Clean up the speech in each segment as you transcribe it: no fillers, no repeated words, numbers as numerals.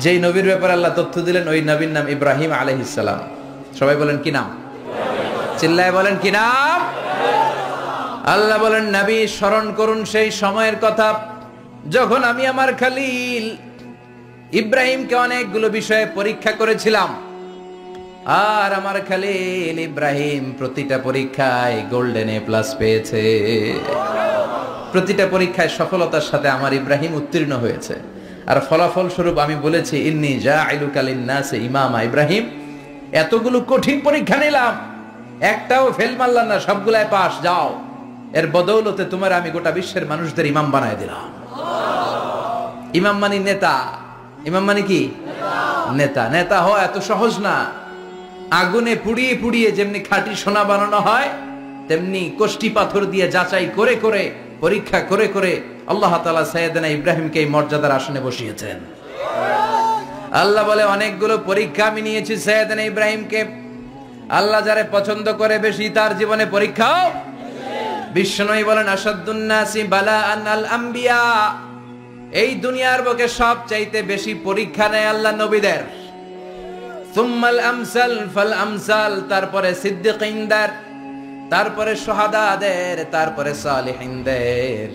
যেই নবীর ব্যাপারে আল্লাহ তথ্য দিলেন ওই নবীর নাম ইব্রাহিম আলাইহিস সালাম। সবাই বলেন কি নাম? চিল্লায় বলেন কি নাম? আল্লাহ বলেন নবী স্মরণ করুন সেই সময়ের কথা যখন আমি আমার খলিল ইব্রাহিমকে অনেকগুলো বিষয়ে পরীক্ষা করেছিলাম, আর আমার খলিল ইব্রাহিম প্রতিটা পরীক্ষায় গোল্ডেন এ প্লাস পেয়েছে। প্রতিটা পরীক্ষায় সফলতার সাথে আমার ইব্রাহিম উত্তীর্ণ হয়েছে। আর ফলাফল স্বরূপ আমি বলেছি ইন্নী জাইলুকা লিন-নাসি ইমামা। ইব্রাহিম, এতগুলো কঠিন পরীক্ষা নিলাম, একটাও ফেল মারলাম না, সবগুলাই পাস। যাও, এর বদৌলতে তোমার আমি গোটা বিশ্বের মানুষদের ইমাম বানায় দিলাম। ইমাম মানে নেতা। ইমাম মানে কি? নেতা। নেতা হওয়া এত সহজ না। আগুনে পুড়িয়ে পুড়িয়ে যেমনি খাঁটি সোনা বানানো হয়, তেমনি কষ্টি পাথর দিয়ে যাচাই করে করে পরীক্ষা করে করে আল্লাহ তাআলা সাইয়েদনা ইব্রাহিমকে এই মর্যাদার আসনে বসিয়েছেন। আল্লাহ বলে অনেকগুলো পরীক্ষা আমি নিয়েছি সাইয়েদনা ইব্রাহিমকে। আল্লাহ যারে পছন্দ করে বেশি তার জীবনে পরীক্ষাও। বিশ্বনবী বলেন আসাদুন নাসি বালাআন আল আম্বিয়া। এই দুনিয়ার বুকে সবচাইতে বেশি পরীক্ষা নেয় আল্লাহ নবীদের। সুম্মাল আমসাল ফাল আমসাল, তারপরে সিদ্দিকিনদের, তারপরে শুহাদাদের, তারপরে সালিহিনদের।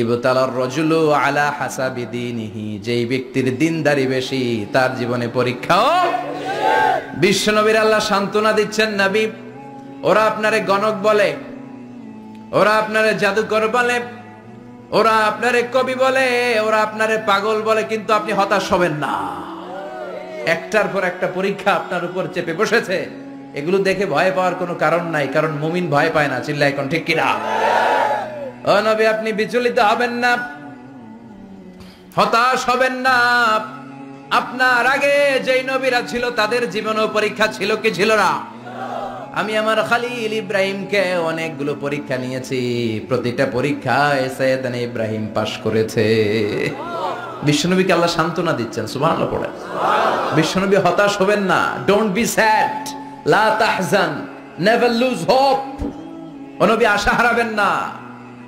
ইবতালার রাজুলু আলা হাসাবি দীনিহি, যেই ব্যক্তির দিনদারি বেশি তার জীবনে পরীক্ষাও। বিশ্বনবীর আল্লাহ সান্ত্বনা দিচ্ছেন, নবী ওরা আপনারে গণক বলে, ওরা আপনারে জাদুকর বলে, ওরা আপনারে কবি বলে, ওরা আপনারে পাগল বলে, কিন্তু আপনি হতাশ হবেন না। একটার পর একটা পরীক্ষা আপনার উপর চেপে বসেছে, এগুলো দেখে ভয় পাওয়ার কোনো কারণ নাই, কারণ মুমিন ভয় পায় না। চিল্লায় এখন ঠিক কিনা? ও নবী, আপনি বিচলিত হবেন না, হতাশ হবেন না। আপনার আগে যেই নবীরা ছিল তাদের জীবনেও পরীক্ষা ছিল কি ছিল না? আমি আমার খলিল ইব্রাহিমকে অনেকগুলো পরীক্ষা নিয়েছি, প্রতিটা পরীক্ষায় সাইয়েদনা ইব্রাহিম পাশ করেছে। বিশ্বনবীকে আল্লাহ সান্ত্বনা দিচ্ছেন। সুবহানাল্লাহ পড়েন। বিশ্বনবী হতাশ হবেন না। ডোন্ট বি স্যাড, লা তাহজান, নেভার লুজ হোপ। ও নবী আশা হারাবেন না।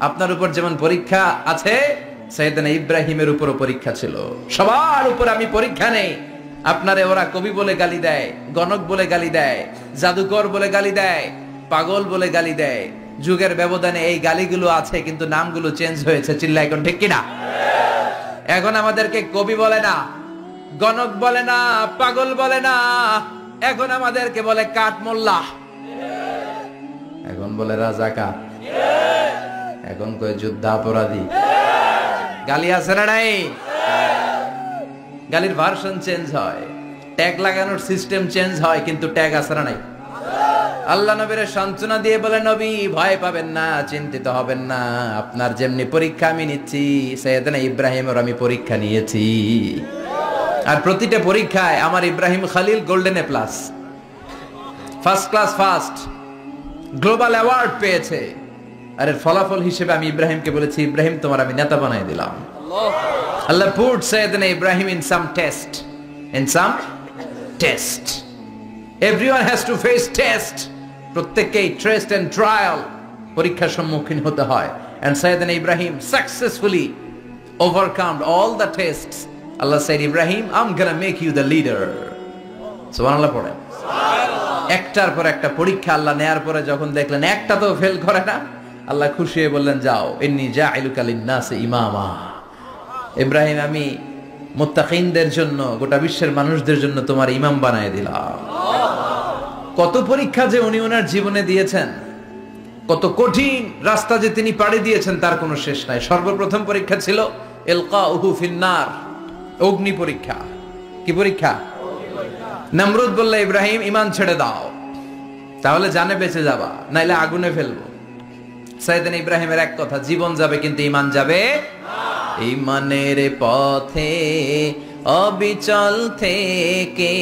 আপনার উপর যেমন পরীক্ষা আছে, সাইয়েদনা ইব্রাহিমের উপরও পরীক্ষা ছিল। সবার উপর আমি পরীক্ষা নেই। আপনারে ওরা কবি বলে গালি দেয়, গণক বলে গালি দেয়, জাদুকর বলে গালি দেয়, পাগল বলে গালি দেয়। যুগের ব্যবধানে এই গালিগুলো আছে, কিন্তু নামগুলো চেঞ্জ হয়েছে। চিল্লায় এখন ঠিক কিনা? এখন আমাদেরকে কবি বলে না, গণক বলে না, পাগল বলে না, এখন আমাদেরকে বলে কাঠ মোল্লা, এখন বলে রাজাকার, এখন কয় যুদ্ধাপরাধী। গালি আছে না নাই? গালির ভার্সন চেঞ্জ হয়, ট্যাগ লাগানোর সিস্টেম চেঞ্জ হয়, কিন্তু ট্যাগ আছে না নাই? আল্লাহ নবীর সান্ত্বনা দিয়ে বলে, নবী ভয় পাবেন না, চিন্তিত হবেন না। আপনার যেমনি পরীক্ষা আমি নিচ্ছি, সাইয়েদনা ইব্রাহিমের আমি পরীক্ষা নিয়েছি। আর প্রতিটা পরীক্ষায় আমার Ibrahim Khalil golden A plus, first class first, global award পেয়েছে। আর এর ফলাফল হিসেবে আমি ইব্রাহিমকে বলেছি, ইব্রাহিম তোমার আমি নেতা বানাই দিলাম। Allah put Sayyidina Ibrahim in some test. In some test. Everyone has to face test. প্রত্যেককেই টেস্ট এন্ড ট্রায়াল, পরীক্ষার সম্মুখীন হতে হয়। And Sayyidina Ibrahim successfully overcome all the tests. Allah said, Ibrahim, I'm gonna make you the leader. সুবহানাল্লাহ পড়েন। একটার পর একটা পরীক্ষা আল্লাহ নেয়ার পরে যখন দেখলেন একটা তো ফেল করে না, আল্লাহ খুশি হয়ে বললেন, যাও, ইন্নী জাইলুকা লিন-নাসি ইমামা। ইব্রাহিম, আমি মুত্তাকিনদের জন্য, গোটা বিশ্বের মানুষদের জন্য তোমার ইমাম বানায় দিলাম। কত পরীক্ষা যে উনি ওনার জীবনে দিয়েছেন, কত কঠিন রাস্তা যে তিনি পাড়ি দিয়েছেন তার কোনো শেষ নাই। সর্বপ্রথম পরীক্ষা ছিল ইলকাউহু ফিন-নার, অগ্নি পরীক্ষা। কি পরীক্ষা? নমরুদ বলল, ইব্রাহিম ঈমান ছেড়ে দাও, তাহলে জানে বেঁচে যাবা, নাইলে আগুনে ফেলবো। সাইয়েদনা ইব্রাহিমের এক কথা, জীবন যাবে কিন্তু ঈমান যাবে না। ঈমানের পথে অবিচল থেকে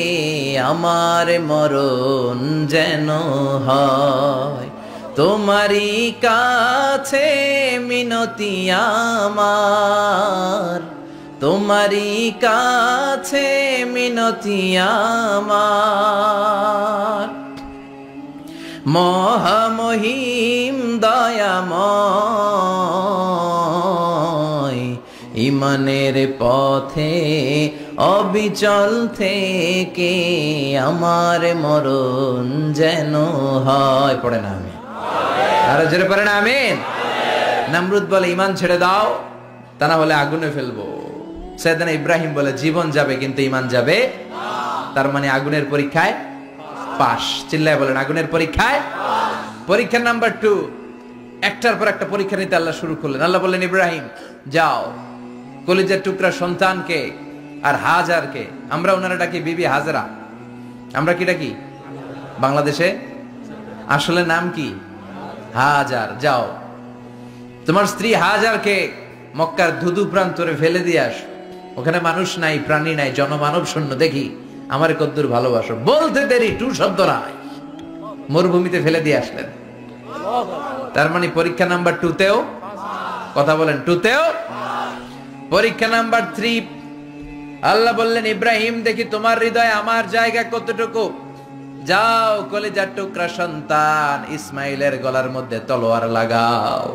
আমার মরণ যেন হয়, তোমারই কাছে মিনতি আমার, তোমারই কাছে মিনতি আমার। মহামহিম দয়াময়, ঈমানের পথে অবিচল থেকে আমার মরণ যেন হয়। পড়ে না আমিন, আরো জোরে পড়ে না আমিন। নমরুদ বলে ঈমান ছেড়ে দাও, তা না হলে আগুনে ফেলবো। সাইয়েদনা ইব্রাহিম বলে জীবন যাবে কিন্তু ঈমান যাবে না। তার মানে আগুনের পরীক্ষায় পাস। চিল্লায় বলেন আগুনের পরীক্ষায়। পরীক্ষা নাম্বার 2, একটার পর একটা পরীক্ষা নিতে আল্লাহ শুরু করলেন। আল্লাহ বললেন ইব্রাহিম যাও, কলিজার টুকরা সন্তানকে আর হাজারকে, আমরা ওনারা ডাকি বিবি হাজরা, আমরা কি ডাকি বাংলাদেশে, আসলে নাম কি হাজার, যাও তোমার স্ত্রী হাজারকে মক্কার ধুধু প্রান্তরে ফেলে দিয়ে আস, ওখানে মানুষ নাই, প্রাণী নাই, জনমানব শূন্য, দেখি আমার কদ্দুর ভালোবাসো। বলতে দেরি, টু শব্দ নাই, মরুভূমিতে ফেলে দিয়ে আসলেন। তার মানে পরীক্ষা নাম্বার 2তেও, কথা বলেন 2তেও। পরীক্ষা নাম্বার 3, আল্লাহ বললেন ইব্রাহিম দেখি তোমার হৃদয়ে আমার জায়গা কতটুকু, যাও কলিজার টুকরা সন্তান ইসমাইলের গলার মধ্যে তলোয়ার লাগাও।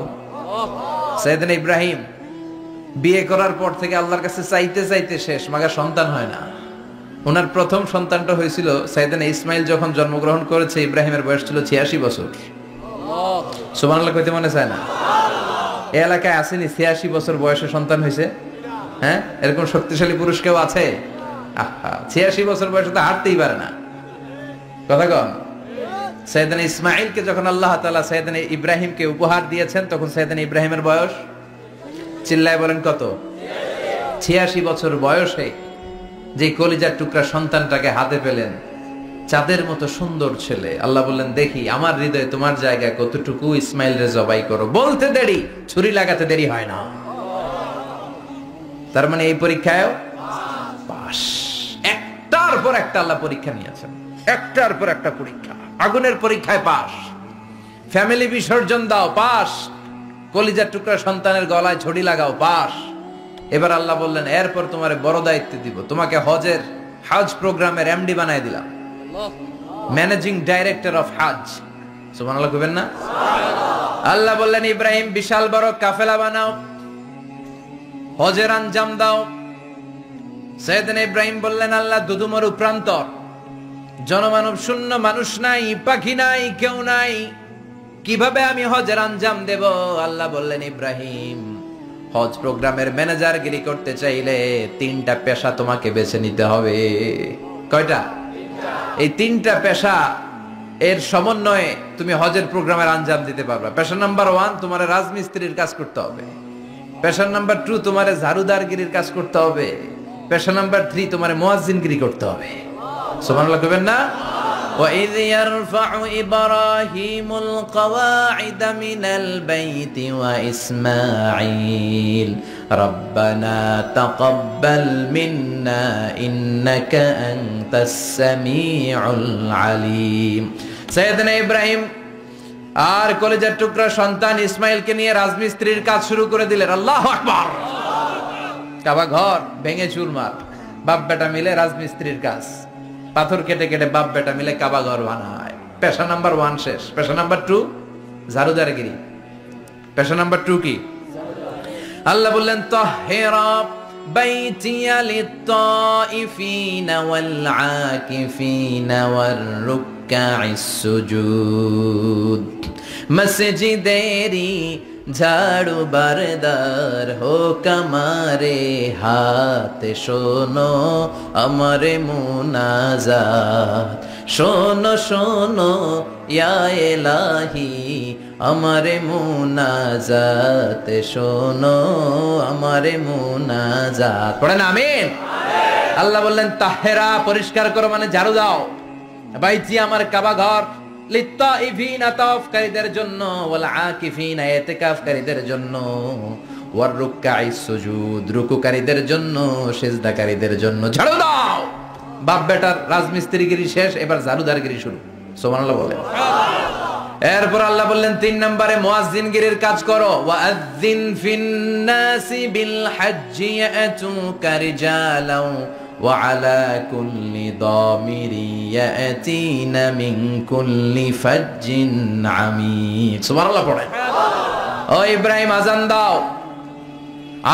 সাইয়েদনা ইব্রাহিম বিয়ে করার পর থেকে আল্লাহর কাছে চাইতে চাইতে শেষ, মাগা সন্তান হয় না। ওনার প্রথম সন্তানটা হয়েছিল সাইয়েদনা ইসমাইল যখন জন্মগ্রহণ করেছে, ইব্রাহিমের বয়স ছিল 86 বছর। সুবহানাল্লাহ কইতে মনে চায় না? এই এলাকায় আসেনি 86 বছর বয়সে সন্তান হয়েছে? হ্যাঁ, এরকম শক্তিশালী পুরুষ কেউ আছে? 86 বছর বয়সে তো হাঁটতেই পারে না, কথা কন। সাইয়েদনা ইসমাইলকে যখন আল্লাহ তাআলা সাইয়েদনা ইব্রাহিমকে উপহার দিয়েছেন, তখন সাইয়েদনা ইব্রাহিমের বয়স, চিল্লায় বলেন কত? 86 বছর বয়সে যে কলিজার টুকরা সন্তানটাকে হাতে পেলেন, চাঁদের মতো সুন্দর ছেলে, আল্লাহ বললেন দেখি আমার হৃদয়ে তোমার জায়গা কতটুকু, ইসমাইল রে জবাই করো। বলতে দেরি, ছুরি লাগাতে দেরি হয় না। তার মানে এই পরীক্ষায় পাস। একটার পর একটা আল্লাহ পরীক্ষা নিয়েছেন, একটার পর একটা পরীক্ষা। আগুনের পরীক্ষায় পাস, ফ্যামিলি বিসর্জন দাও পাস, কলিজার টুকরা সন্তানের গলায় ছড়ি লাগাও পাস। এবার আল্লাহ বললেন এরপর তোমার বড় দায়িত্ব দিব, তোমাকে হজ প্রোগ্রামের এমডি বানায় দিলাম, ম্যানেজিং ডাইরেক্টর অফ হজ। সুবহানাল্লাহ কইবেন না? আল্লাহ বললেন ইব্রাহিম বিশাল বড় কাফেলা বানাও, হজের আঞ্জাম দাও। সাইয়েদনা ইব্রাহিম বললেন আল্লাহ দুদুমরু প্রান্তর, জনমানব শূন্য, মানুষ নাই, পাখি নাই, কেউ নাই, কিভাবে আমি হজের আঞ্জাম দেব? আল্লাহ বললেন ইব্রাহিম হজ প্রোগ্রামের ম্যানেজারগিরি করতে চাইলে 3টা পেশা তোমাকে বেছে নিতে হবে। কয়টা? এই 3টা পেশা এর সমন্বয়ে তুমি হজের প্রোগ্রামের আঞ্জাম দিতে পারবে। পেশা নাম্বার 1 তোমার রাজমিস্ত্রির কাজ করতে হবে, পেশা নাম্বার 2 তোমার ঝাড়ুদারগিরির কাজ করতে হবে, পেশা নাম্বার 3 তোমার মুয়াজ্জিনগিরি করতে হবে। সুবহানাল্লাহ কইবেন না? وَإِذْ يَرْفَعُ إِبْرَاهِيمُ الْقَوَاعِدَ مِنَ الْبَيْتِ وَإِسْمَاعِيلُ رَبَّنَا تَقَبَّلْ مِنَّا إِنَّكَ أَنْتَ السَّمِيعُ الْعَلِيمُ। সাইয়েদনা ইব্রাহিম আর কলিজার টুকরা সন্তান ইসমাইলকে নিয়ে রাজমিস্ত্রির কাজ শুরু করে দিলেন। আল্লাহু আকবার। কাবা ঘর ভেঙে চুরমার, বাপ বেটা মিলে রাজমিস্ত্রির কাজ, পাথর কেটে কেটে বাপ বেটা মিলে কাবা ঘর বানায়। পেশা নাম্বার 1 শেষ। পেশা নাম্বার 2 ঝাড়ুদারগিরি। পেশা নাম্বার 2 কি? আল্লাহ বললেন তাহহিরা বাইতিয়া লিত-তাইফিনা ওয়াল আকিফিনা ওয়ার রুকআইস সুজুদ। মসজিদেরি ঝাড়ু বারদার হোক আমারে হাত, শোনো আমারে মুনাজাত, শোনো শোনো ইয়া ইলাহি আমারে মুনাজাত, শোনো আমারে মুনাজাত। পড়েন আমিন। আল্লাহ বললেন তাহেরা পরিষ্কার করো, মানে ঝাড়ু দাও। বাইতি আমার কাবা ঘর, লিত্তাইফিনা তাওয়াফকারীদের জন্য, ওয়াল আকিফিনা ইতিকাফকারীদের জন্য, ওয়ার রুকআইস সুজুদ রুকুকারীদের জন্য, সিজদাকারীদের জন্য। ঝাড়ু দাও। বাপ বেটার রাজমিস্ত্রিগিরি শেষ, এবার ঝাড়ুদারগিরি শুরু। সুবহানাল্লাহ বলেন। এরপর আল্লাহ বললেন 3 নম্বরে মুয়াজ্জিনগিরির কাজ করো। ওয়াআযযিন ফিন-নাসি বিল হজ্জি ইয়াতুকা রিজালাও ওয়া আলা কুল্লি দামিরি ইয়াতিনা মিন কুল্লি ফাজ্জিন আমিক। সুবহানাল্লাহ পড়েন। ও ইব্রাহিম আযান দাও।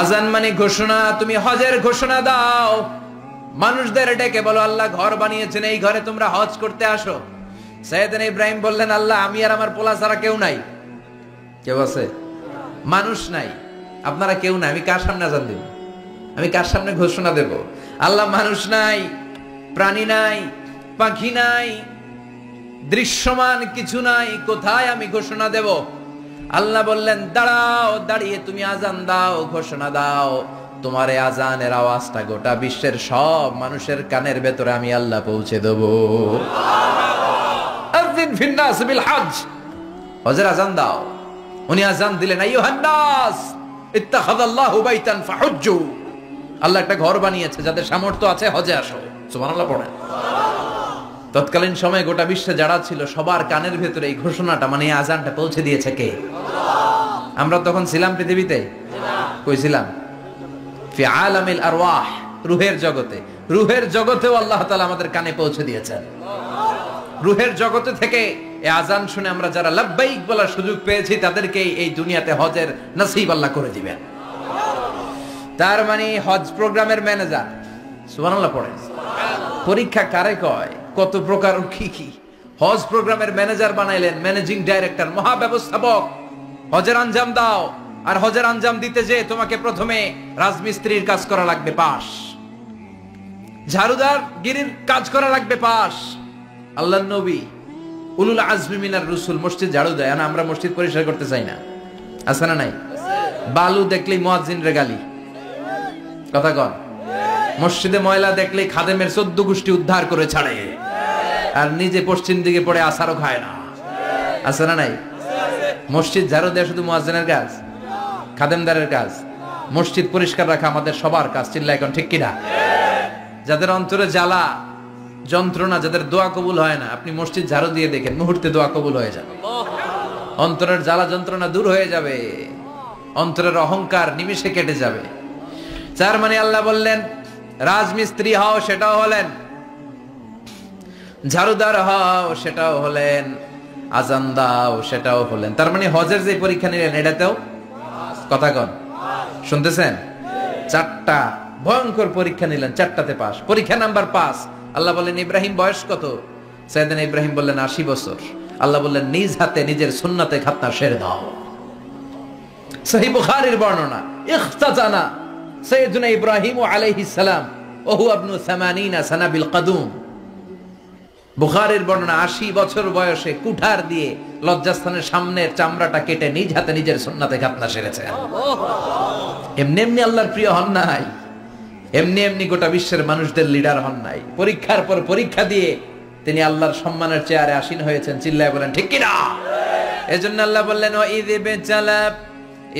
আযান মানে ঘোষণা, তুমি হজের ঘোষণা দাও। মানুষদের ডেকে বলো আল্লাহ ঘর বানিয়েছেন, এই ঘরে তোমরা হজ করতে আসো। সাইয়েদনা ইব্রাহিম বললেন, আল্লাহ আমি আর আমার পোলা ছাড়া কেউ নাই। কেউ আছে? মানুষ নাই, আপনারা কেউ নাই, আমি কার সামনে আযান দেব? আমি কার সামনে ঘোষণা দেব? আল্লাহ মানুষ নাই, প্রাণী নাই, পাখি নাই, দৃশ্যমান কিছু নাই, কোথায় আমি ঘোষণা দেব? আল্লাহ বললেন, দাঁড়াও, দাঁড়িয়ে তুমি আযান দাও, ঘোষণা দাও। তোমার এই আযানের আওয়াজটা গোটা বিশ্বের সব মানুষের কানের ভেতরে আমি আল্লাহ পৌঁছে দেব। আযিন ফিন নাস বিল হজ, হজের আযান দাও। উনি আযান দিলেন, আইয়ুহান নাস ইত্তাখাযাল্লাহু বাইতান ফাহুজ্জু। আল্লাহ একটা ঘর বানিয়েছে, যাদের সামর্থ্য আছে হজে আসো। সুবহানাল্লাহ পড়েন। তৎকালীন সময়ে গোটা বিশ্বে যারা ছিল সবার কানের ভেতরে এই ঘোষণাটা, মানে এই আযানটা পৌঁছে দিয়েছে কে? আমরা তখন ছিলাম পৃথিবীতে? কই ছিলাম? ফি আলামিল আরওয়াহ, রূহের জগতে। রূহের জগতেও আল্লাহ তাআলা আমাদের কানে পৌঁছে দিয়েছেন। রূহের জগতে থেকে এই আযান শুনে আমরা যারা লাব্বাইক বলার সুযোগ পেয়েছি, তাদেরকে এই দুনিয়াতে হজের নসিব আল্লাহ করে দিবেন। তার মানে হজ প্রোগ্রামের ম্যানেজার। সুবহানাল্লাহ পড়েন। পরীক্ষা কারে কয়? কত প্রকার কি কি। হজ প্রোগ্রামের ম্যানেজার বানাইলেন, ম্যানেজিং ডাইরেক্টর, মহাব্যবস্থাপক। হজের আঞ্জাম দাও, আর হজের আঞ্জাম দিতে যে তোমাকে প্রথমে রাজমিস্ত্রির কাজ করা লাগবে পাস, ঝাড়ুদার গিরির কাজ করা লাগবে পাস। আল্লাহর নবী উলুল আজমি মিনার রসুল মসজিদ ঝাড়ু দেয়, না আমরা মসজিদ পরিষ্কার করতে চাই না? আছে না নাই? বালু দেখলেই মুয়াজ্জিনের গালি, কথা কন। মসজিদে ময়লা দেখলেই খাদেমের 14 গোষ্ঠী উদ্ধার করে ছাড়ে, আর নিজে পশ্চিম দিকে পড়ে আসারও খায় না। আছে না নাই? মসজিদ ঝাড়ু দেওয়া শুধু মুয়াজ্জিনের কাজ? খাদেমদারের কাজ? মসজিদ পরিষ্কার রাখা আমাদের সবার কাজ। চিল্লায় এখন ঠিক কিনা? যাদের অন্তরে জ্বালা যন্ত্রণা, যাদের দোয়া কবুল হয় না, আপনি মসজিদ ঝাড়ু দিয়ে দেখেন, মুহূর্তে দোয়া কবুল হয়ে যাবে। অন্তরের জ্বালা যন্ত্রণা দূর হয়ে যাবে, অন্তরের অহংকার নিমিষে কেটে যাবে। তার মানে আল্লাহ বললেন, রাজমিস্ত্রি হও, সেটাও হলেন, ঝাড়ুদার হও, সেটাও হলেন, আযান দাও, সেটাও হলেন। তার মানে হজের যে পরীক্ষা নিলেন, এটাতেও কথা কন, শুনতেছেন? 4টা ভয়ঙ্কর পরীক্ষা নিলেন, 4টাতে পাস। পরীক্ষা নাম্বার 5। আল্লাহ বললেন, ইব্রাহিম বয়স কত? সাইয়েদনা ইব্রাহিম বললেন 80 বছর। আল্লাহ বললেন, নিজ হাতে নিজের সুন্নাতে খাতনা সেরে দাও। সহিহ বুখারীর বর্ণনা, ইখতাজানা সাইয়েদনা ইব্রাহিম আলাইহিস সালাম ওয়া হুয়া ইবনু 80 সানা বিল কদুম। বুখারীর বর্ণনা, 80 বছর বয়সে কুঠার দিয়ে লজ্জাস্থানের সামনের চামড়াটা কেটে নিজ হাতে নিজের সুন্নাতে খাতনা সেরেছেন। এমনি এমনি আল্লাহর প্রিয় হন নাই, এমনি এমনি গোটা বিশ্বের মানুষদের লিডার হন নাই। পরীক্ষার পর পরীক্ষা দিয়ে তিনি আল্লাহর সম্মানের চেয়ারে আসীন হয়েছেন। চিল্লায় বলেন ঠিক কিনা? এজন্য আল্লাহ বললেন, ওয়া ইয বিতালা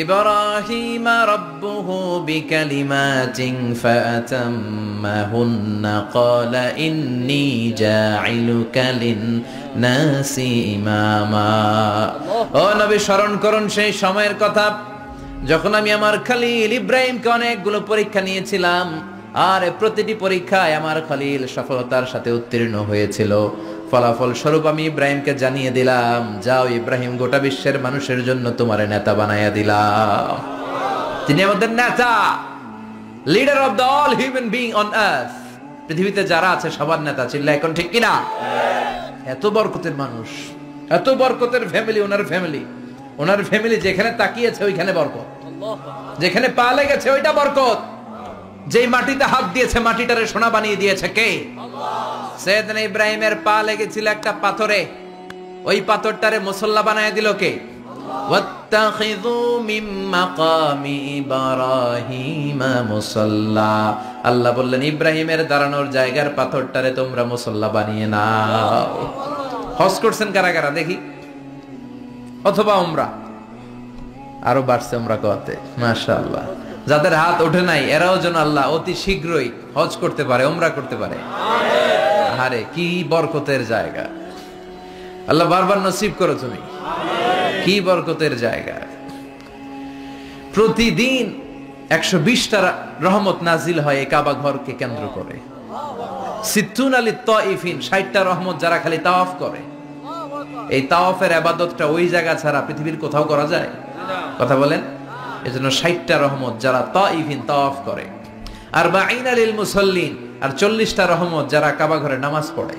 ইব্রাহিম রাব্বুহু বিকালিমাতিন ফাআতাম্মাহুন্না ক্বালা ইন্নী জাঈলুকা লিন-নাসি ইমামা। ও নবী, স্মরণ করুন সেই সময়ের কথা যখন আমি আমার খলিল ইব্রাহিমকে অনেকগুলো পরীক্ষা নিয়েছিলাম, আর প্রতিটি পরীক্ষায় আমার খলিল সফলতার সাথে উত্তীর্ণ হয়েছিল। ফলাফল স্বরূপ আমি ইব্রাহিমকে জানিয়ে দিলাম, যাও ইব্রাহিম, গোটা বিশ্বের মানুষের জন্য তোমার নেতা বানাইয়া দিলাম। তিনি আমাদের নেতা, leader of the all human being on earth. পৃথিবীতে যারা আছে সবার নেতা। চিল্লায় এখন ঠিক কিনা? এত বরকতের মানুষ, এত বরকতের ফ্যামিলি, ওনার ফ্যামিলি যেখানে তাকিয়েছে ওইখানে বরকত, যেখানে পা লেগেছে ওইটা বরকত। যেই মাটিতে হাত দিয়েছে মাটিটারে সোনা বানিয়ে দিয়েছে কে? সাইয়েদনা ইব্রাহিমের পা লেগেছিল একটা পাথরে, ওই পাথরটারে মুসল্লা বানায় দিল কে? ওয়াত্তাখিযু মিন মাকামি ইব্রাহিম মুসাল্লা। আল্লাহ বললেন, ইব্রাহিমের দাঁড়ানোর জায়গার পাথরটারে তোমরা মুসল্লা বানিয়ে নাও। হজ করছেন কারা কারা দেখি? অথবা উমরা? আরো বাড়ছে উমরা করতে, মাশাআল্লাহ। যাদের হাত ওঠে নাই এরাও যেন আল্লাহ অতি শীঘ্রই হজ করতে পারে, উমরা করতে পারে। আরে কি বরকতের জায়গা! আল্লাহ বারবার নসিব করো তুমি। কি বরকতের জায়গা! প্রতিদিন 120টা রহমত নাজিল হয় এই কাবা ঘরকে কেন্দ্র করে। 60 লিত তাইফিন, 60টা রহমত যারা খালি তাওয়াফ করে। এই তাওয়াফের ইবাদতটা ওই জায়গা ছাড়া পৃথিবীর কোথাও করা যায়? কথা বলেন। এজন্য 60টা রহমত যারা তাইফিন তাওয়াফ করে। 40 লিল মুসাল্লিন, আর 40টা রহমত যারা কাবা ঘরে নামাজ পড়ে।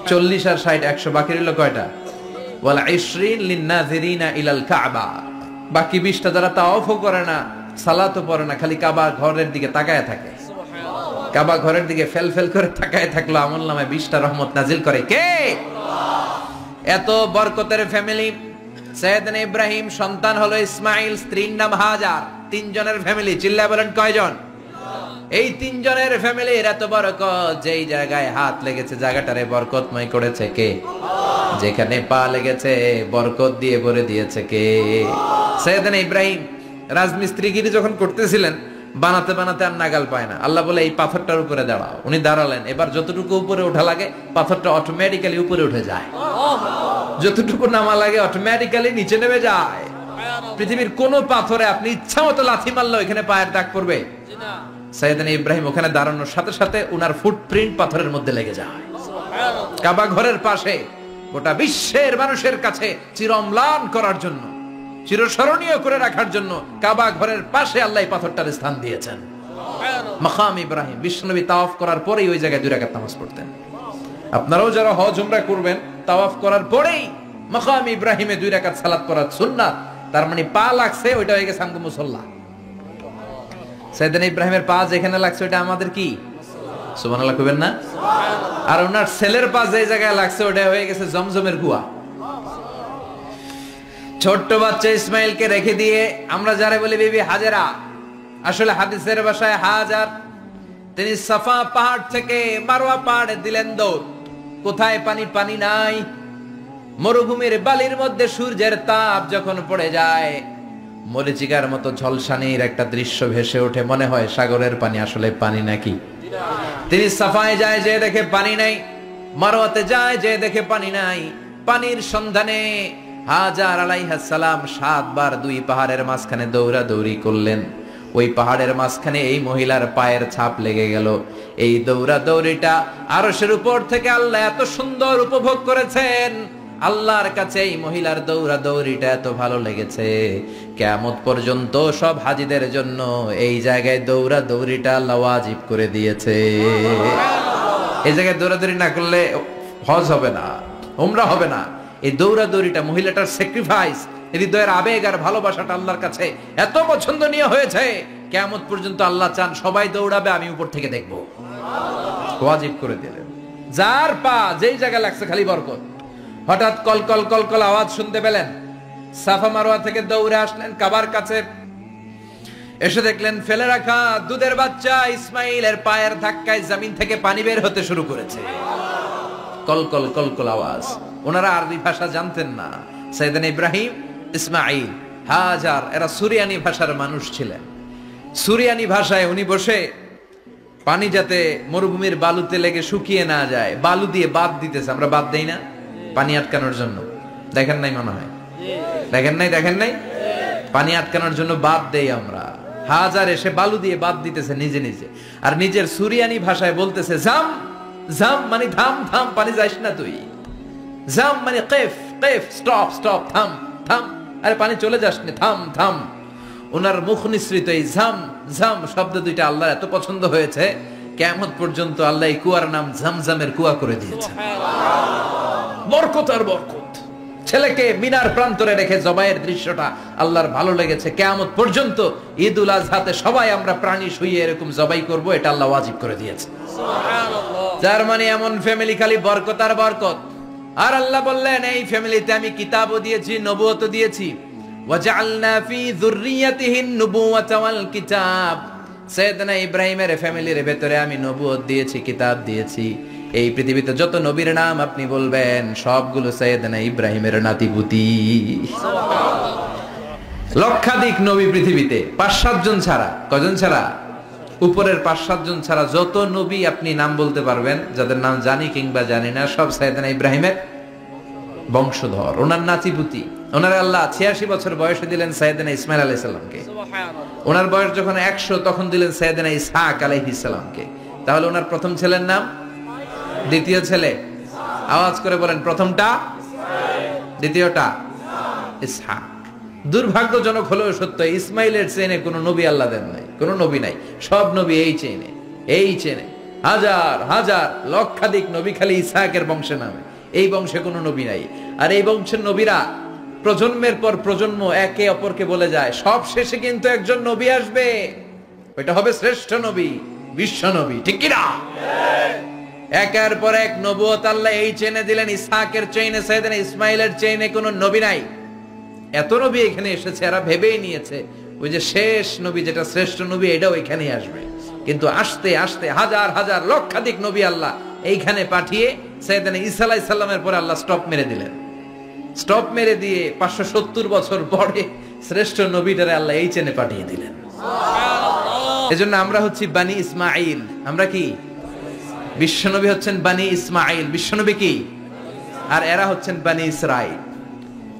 40 আর 60 100, বাকি রইল কয়টা? ওয়াল 20 লিন-নাযিরিনা ইলাল কাবা। বাকি 20টা যারা তাওয়াফও করে না, সালাতও পড়ে না, খালি কাবা ঘরের দিকে তাকায় থাকে। কাবা ঘরের দিকে ফেল ফেল করে তাকায় থাকলো, আমলনামায় 20টা রহমত নাজিল করে কে? এত বরকতের ফ্যামিলি। সাইয়েদনা ইব্রাহিম সন্তান হলো ইসমাইল, স্ত্রীর নাম হাজার। 3 জনের ফ্যামিলি, চিল্লায় বলেন কয়জন? এই 3 জনের ফ্যামিলির এত বরকত, যেই জায়গায় হাত লেগেছে জায়গাটারে বরকতময় করেছে কে? যেখানে পা লেগেছে বরকত দিয়ে ভরে দিয়েছে কে? সাইয়েদনা ইব্রাহিম রাজমিস্ত্রিগিরি যখন করতেছিলেন, বানাতে বানাতে আর নাগাল পায় না। আল্লাহ বলে এই পাথরটার উপরে দাঁড়াও। উনি দাঁড়ালেন, এবার যতটুকু উপরে ওঠা লাগে পাথরটা অটোমেটিক্যালি উপরে উঠে যায়, যতটুকু নামা লাগে অটোমেটিক্যালি নিচে নেমে যায়। পৃথিবীর কোন পাথরে আপনি ইচ্ছা মতো লাথি মারলে এখানে পায়ের দাগ পড়বে? সাইয়েদনা ইব্রাহিম ওখানে দাঁড়ানোর সাথে সাথে উনার ফুটপ্রিন্ট পাথরের মধ্যে লেগে যায়। কাবা ঘরের পাশে গোটা বিশ্বের মানুষের কাছে চিরম্লান করার জন্য, চিরস্মরণীয় করে রাখার জন্য কাবা ঘরের পাশে আল্লাহ পাথরটার স্থান দিয়েছেন। মাকাম ইব্রাহিম। বিশ্বনবী তাওয়াফ করার পরেই ওই জায়গায় 2 রাকাত নামাজ পড়তেন। আপনারাও যারা হজ উমরা করবেন, তাওয়াফ করার পরেই মাকাম ইব্রাহিমে 2 রাকাত সালাত পড়ার সুন্নাত। তার মানে পা লাগছে, ওইটা হয়ে গেছে আমগো মুসাল্লা। সাইয়েদনা ইব্রাহিমের পা যেখানে লাগছে ওইটা আমাদের কি? সুবহানাল্লাহ কইবেন না? আর ওনার ছেলের পা যে জায়গায় লাগছে ওটা হয়ে গেছে জমজমের কুয়া। ছোট্ট বাচ্চা ইসমাইলকে রেখে দিয়ে আমরা যারা বলি বিবি হাজেরা, আসলে হাদিসের ভাষায় হাজার, তিনি সাফা পাহাড় থেকে মারওয়া পাহাড়ে দিলেন দৌড়। কোথায় পানি? পানি নাই। মরুভূমির বালির মধ্যে সূর্যের তাপ যখন পড়ে যায়, মরিচিকার মতো ঝলসানির একটা দৃশ্য ভেসে ওঠে, মনে হয় সাগরের পানি, আসলে পানি নাকি? তিনি সাফায় যায়, যে দেখে পানি নাই। মারওয়াতে যায়, যে দেখে পানি নাই। পানির সন্ধানে হাজার আলাইহিস সালাম 7 বার 2 পাহাড়ের মাঝখানে দৌড়াদৌড়ি করলেন। ওই পাহাড়ের মাঝখানে এই মহিলার পায়ের ছাপ লেগে গেল। এই দৌড়াদৌড়িটা আরশের উপর থেকে আল্লাহ এত সুন্দর উপভোগ করেছেন। আল্লাহর কাছে এই মহিলার দৌড়াদৌড়িটা এত ভালো লেগেছে, কিয়ামত পর্যন্ত সব হাজীদের জন্য এই জায়গায় দৌড়াদৌড়িটা আল্লাহ ওয়াজিব করে দিয়েছে। এই জায়গায় দৌড়াদৌড়ি না করলে হজ হবে না, উমরা হবে না। এই দৌড়াদৌড়িটা, মহিলাটার স্যাক্রিফাইস, হৃদয়ের আবেগ আর ভালোবাসাটা আল্লাহর কাছে এত পছন্দনীয় হয়েছে, কিয়ামত পর্যন্ত আল্লাহ চান সবাই দৌড়াবে, আমি উপর থেকে দেখব। ওয়াজিব করে দিলেন। যার পা যেই জায়গায় লাগছে খালি বরকত। হঠাৎ কল কল কল কল আওয়াজ শুনতে পেলেন। সাফা মারওয়া থেকে দৌড়ে আসলেন কাবার কাছে। এসে দেখলেন ফেলে রাখা দুধের বাচ্চা ইসমাইলের পায়ের ধাক্কায় জমিন থেকে পানি বের হতে শুরু করেছে। কল কল কল কল আওয়াজ। ওনারা আরবি ভাষা জানতেন না। সাইয়েদনা ইব্রাহিম, ইসমাইল, হাজার এরা সুরিয়ানি ভাষার মানুষ ছিলেন। সুরিয়ানি ভাষায় উনি বসে পানি যাতে মরুভূমির বালুতে লেগে শুকিয়ে না যায়, বালু দিয়ে বাদ দিতেছে। আমরা বাদ দেই না পানি আটকানোর জন্য? দেখেন নাই মনে হয়? দেখেন নাই? পানি আটকানোর জন্য বাদ দেই আমরা। হাজার এসে বালু দিয়ে বাদ দিতেছে নিজে নিজে, আর নিজের সুরিয়ানি ভাষায় বলতেছে জাম জাম, মানে থাম থাম, পানি যাইস না তুই। জাম মানে কেফ কেফ, স্টপ স্টপ, থাম থাম, আরে পানি চলে যাস না, থাম থাম। ওনার মুখ নিঃসৃত এই ঝাম ঝাম শব্দ দুইটা আল্লাহ এত পছন্দ হয়েছে, কিয়ামত পর্যন্ত আল্লাহ এই কুয়ার নাম ঝমঝমের কুয়া করে দিয়েছে। বরকত আর বরকত। ছেলেকে মিনার প্রান্তরে রেখে জবাইয়ের দৃশ্যটা আল্লাহর ভালো লেগেছে। কিয়ামত পর্যন্ত ঈদুল আজহাতে সবাই আমরা প্রাণী শুইয়ে এরকম জবাই করব, এটা আল্লাহ ওয়াজিব করে দিয়েছে। যার মানে এমন ফ্যামিলি খালি বরকত আর বরকত। আর আল্লাহ বললেন এই ফ্যামিলিতে আমি কিতাবও দিয়েছি, নবুয়তও দিয়েছি। ওয়াজআলনা ফি যুররিয়াতিহিন নুবুওয়াতা ওয়াল কিতাব। সাইয়েদনা ইব্রাহিমের ফ্যামিলির ভেতরে আমি নবুয়ত দিয়েছি, কিতাব দিয়েছি। এই পৃথিবীতে যত নবীর নাম আপনি বলবেন সবগুলো সাইয়েদনা ইব্রাহিমের নাতিপুতি। লক্ষাধিক নবী পৃথিবীতে, 5-7 জন ছাড়া। কজন ছাড়া? উপরের 5-7 জন ছাড়া যত নবী আপনি নাম বলতে পারবেন, যাদের নাম জানি কিংবা জানি না, সব সাইয়েদনা ইব্রাহিমের বংশধর, ওনার নাতিপুতি। ওনার আল্লাহ 86 বছর বয়সে দিলেন সাইয়েদনা ইসমাইল আলাইহিস সালামকে। ওনার বয়স যখন 100 তখন দিলেন সাইয়েদনা ইসহাক আলাইহিস সালামকে। তাহলে ওনার প্রথম ছেলের নাম, দ্বিতীয় ছেলে, আওয়াজ করে বলেন, প্রথমটা দ্বিতীয়টা ইসহাক। দুর্ভাগ্যজনক হলেও সত্য, ইসমাইলের চেইনে কোনো নবী আল্লাহ দেন নাই, কোনো নবী নাই। সব নবী এই চেইনে। এই চেনে হাজার হাজার লক্ষাধিক নবী খালি ইসহাকের বংশে নামে, এই বংশে কোনো নবী নাই। আর এই বংশের নবীরা প্রজন্মের পর প্রজন্ম একে অপরকে বলে যায়, সব শেষে কিন্তু একজন নবী আসবে, ওইটা হবে শ্রেষ্ঠ নবী, বিশ্ব নবী, ঠিক কিনা? একের পর এক নবুয়ত আল্লাহ এই চেনে দিলেন। ইসহাকের চেইনে, সাইয়েদনা ইসমাইলের চেইনে কোনো নবী নাই। এত নবী এখানে এসেছে, এরা ভেবেই নিয়েছে ওই যে শেষ নবী যেটা শ্রেষ্ঠ নবী এটাও এখানেই আসবে। কিন্তু আস্তে আস্তে হাজার হাজার লক্ষাধিক নবী আল্লাহ এইখানে পাঠিয়ে সাইয়েদনা ঈসা আলাইহিস সালামের পরে আল্লাহ স্টপ মেরে দিলেন। স্টপ মেরে দিয়ে 570 বছর পরে শ্রেষ্ঠ নবীটারে আল্লাহ এই চেনে পাঠিয়ে দিলেন। এজন্য আমরা হচ্ছি বানি ইসমাইল। আমরা কি? বিশ্বনবী হচ্ছেন বানি ইসমাইল, বিশ্বনবী কি? আর এরা হচ্ছেন বানি Israil.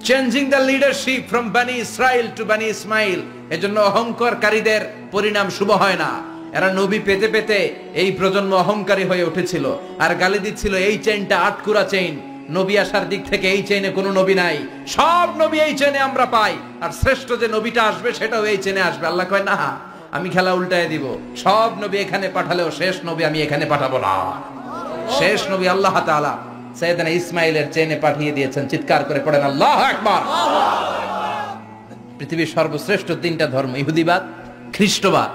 Changing the leadership from বানি ইসরাইল টু বানি ইসমাইল। এজন্য অহংকারকারীদের পরিণাম শুভ হয় না। এরা নবী পেতে পেতে এই প্রজন্ম অহংকারী হয়ে উঠেছিল আর গালি দিচ্ছিল এই চেইনটা আটকুরা চেইন, নবী আসার দিক থেকে এই চেইনে কোনো নবী নাই, সব নবী এই চেইনে আমরা পাই, আর শ্রেষ্ঠ যে নবীটা আসবে সেটাও এই চেইনে আসবে। আল্লাহ কয় না, আমি খেলা উল্টায় দিব, সব নবী এখানে পাঠালেও শেষ নবী আমি এখানে পাঠাবো না। শেষ নবী আল্লাহ তাআলা সাইয়েদনা ইসমাইলের চেইনে পাঠিয়ে দিয়েছেন। চিৎকার করে পড়েন আল্লাহু আকবার। পৃথিবীর সর্বশ্রেষ্ঠ তিনটা ধর্ম, ইহুদিবাদ, খ্রিস্টবাদ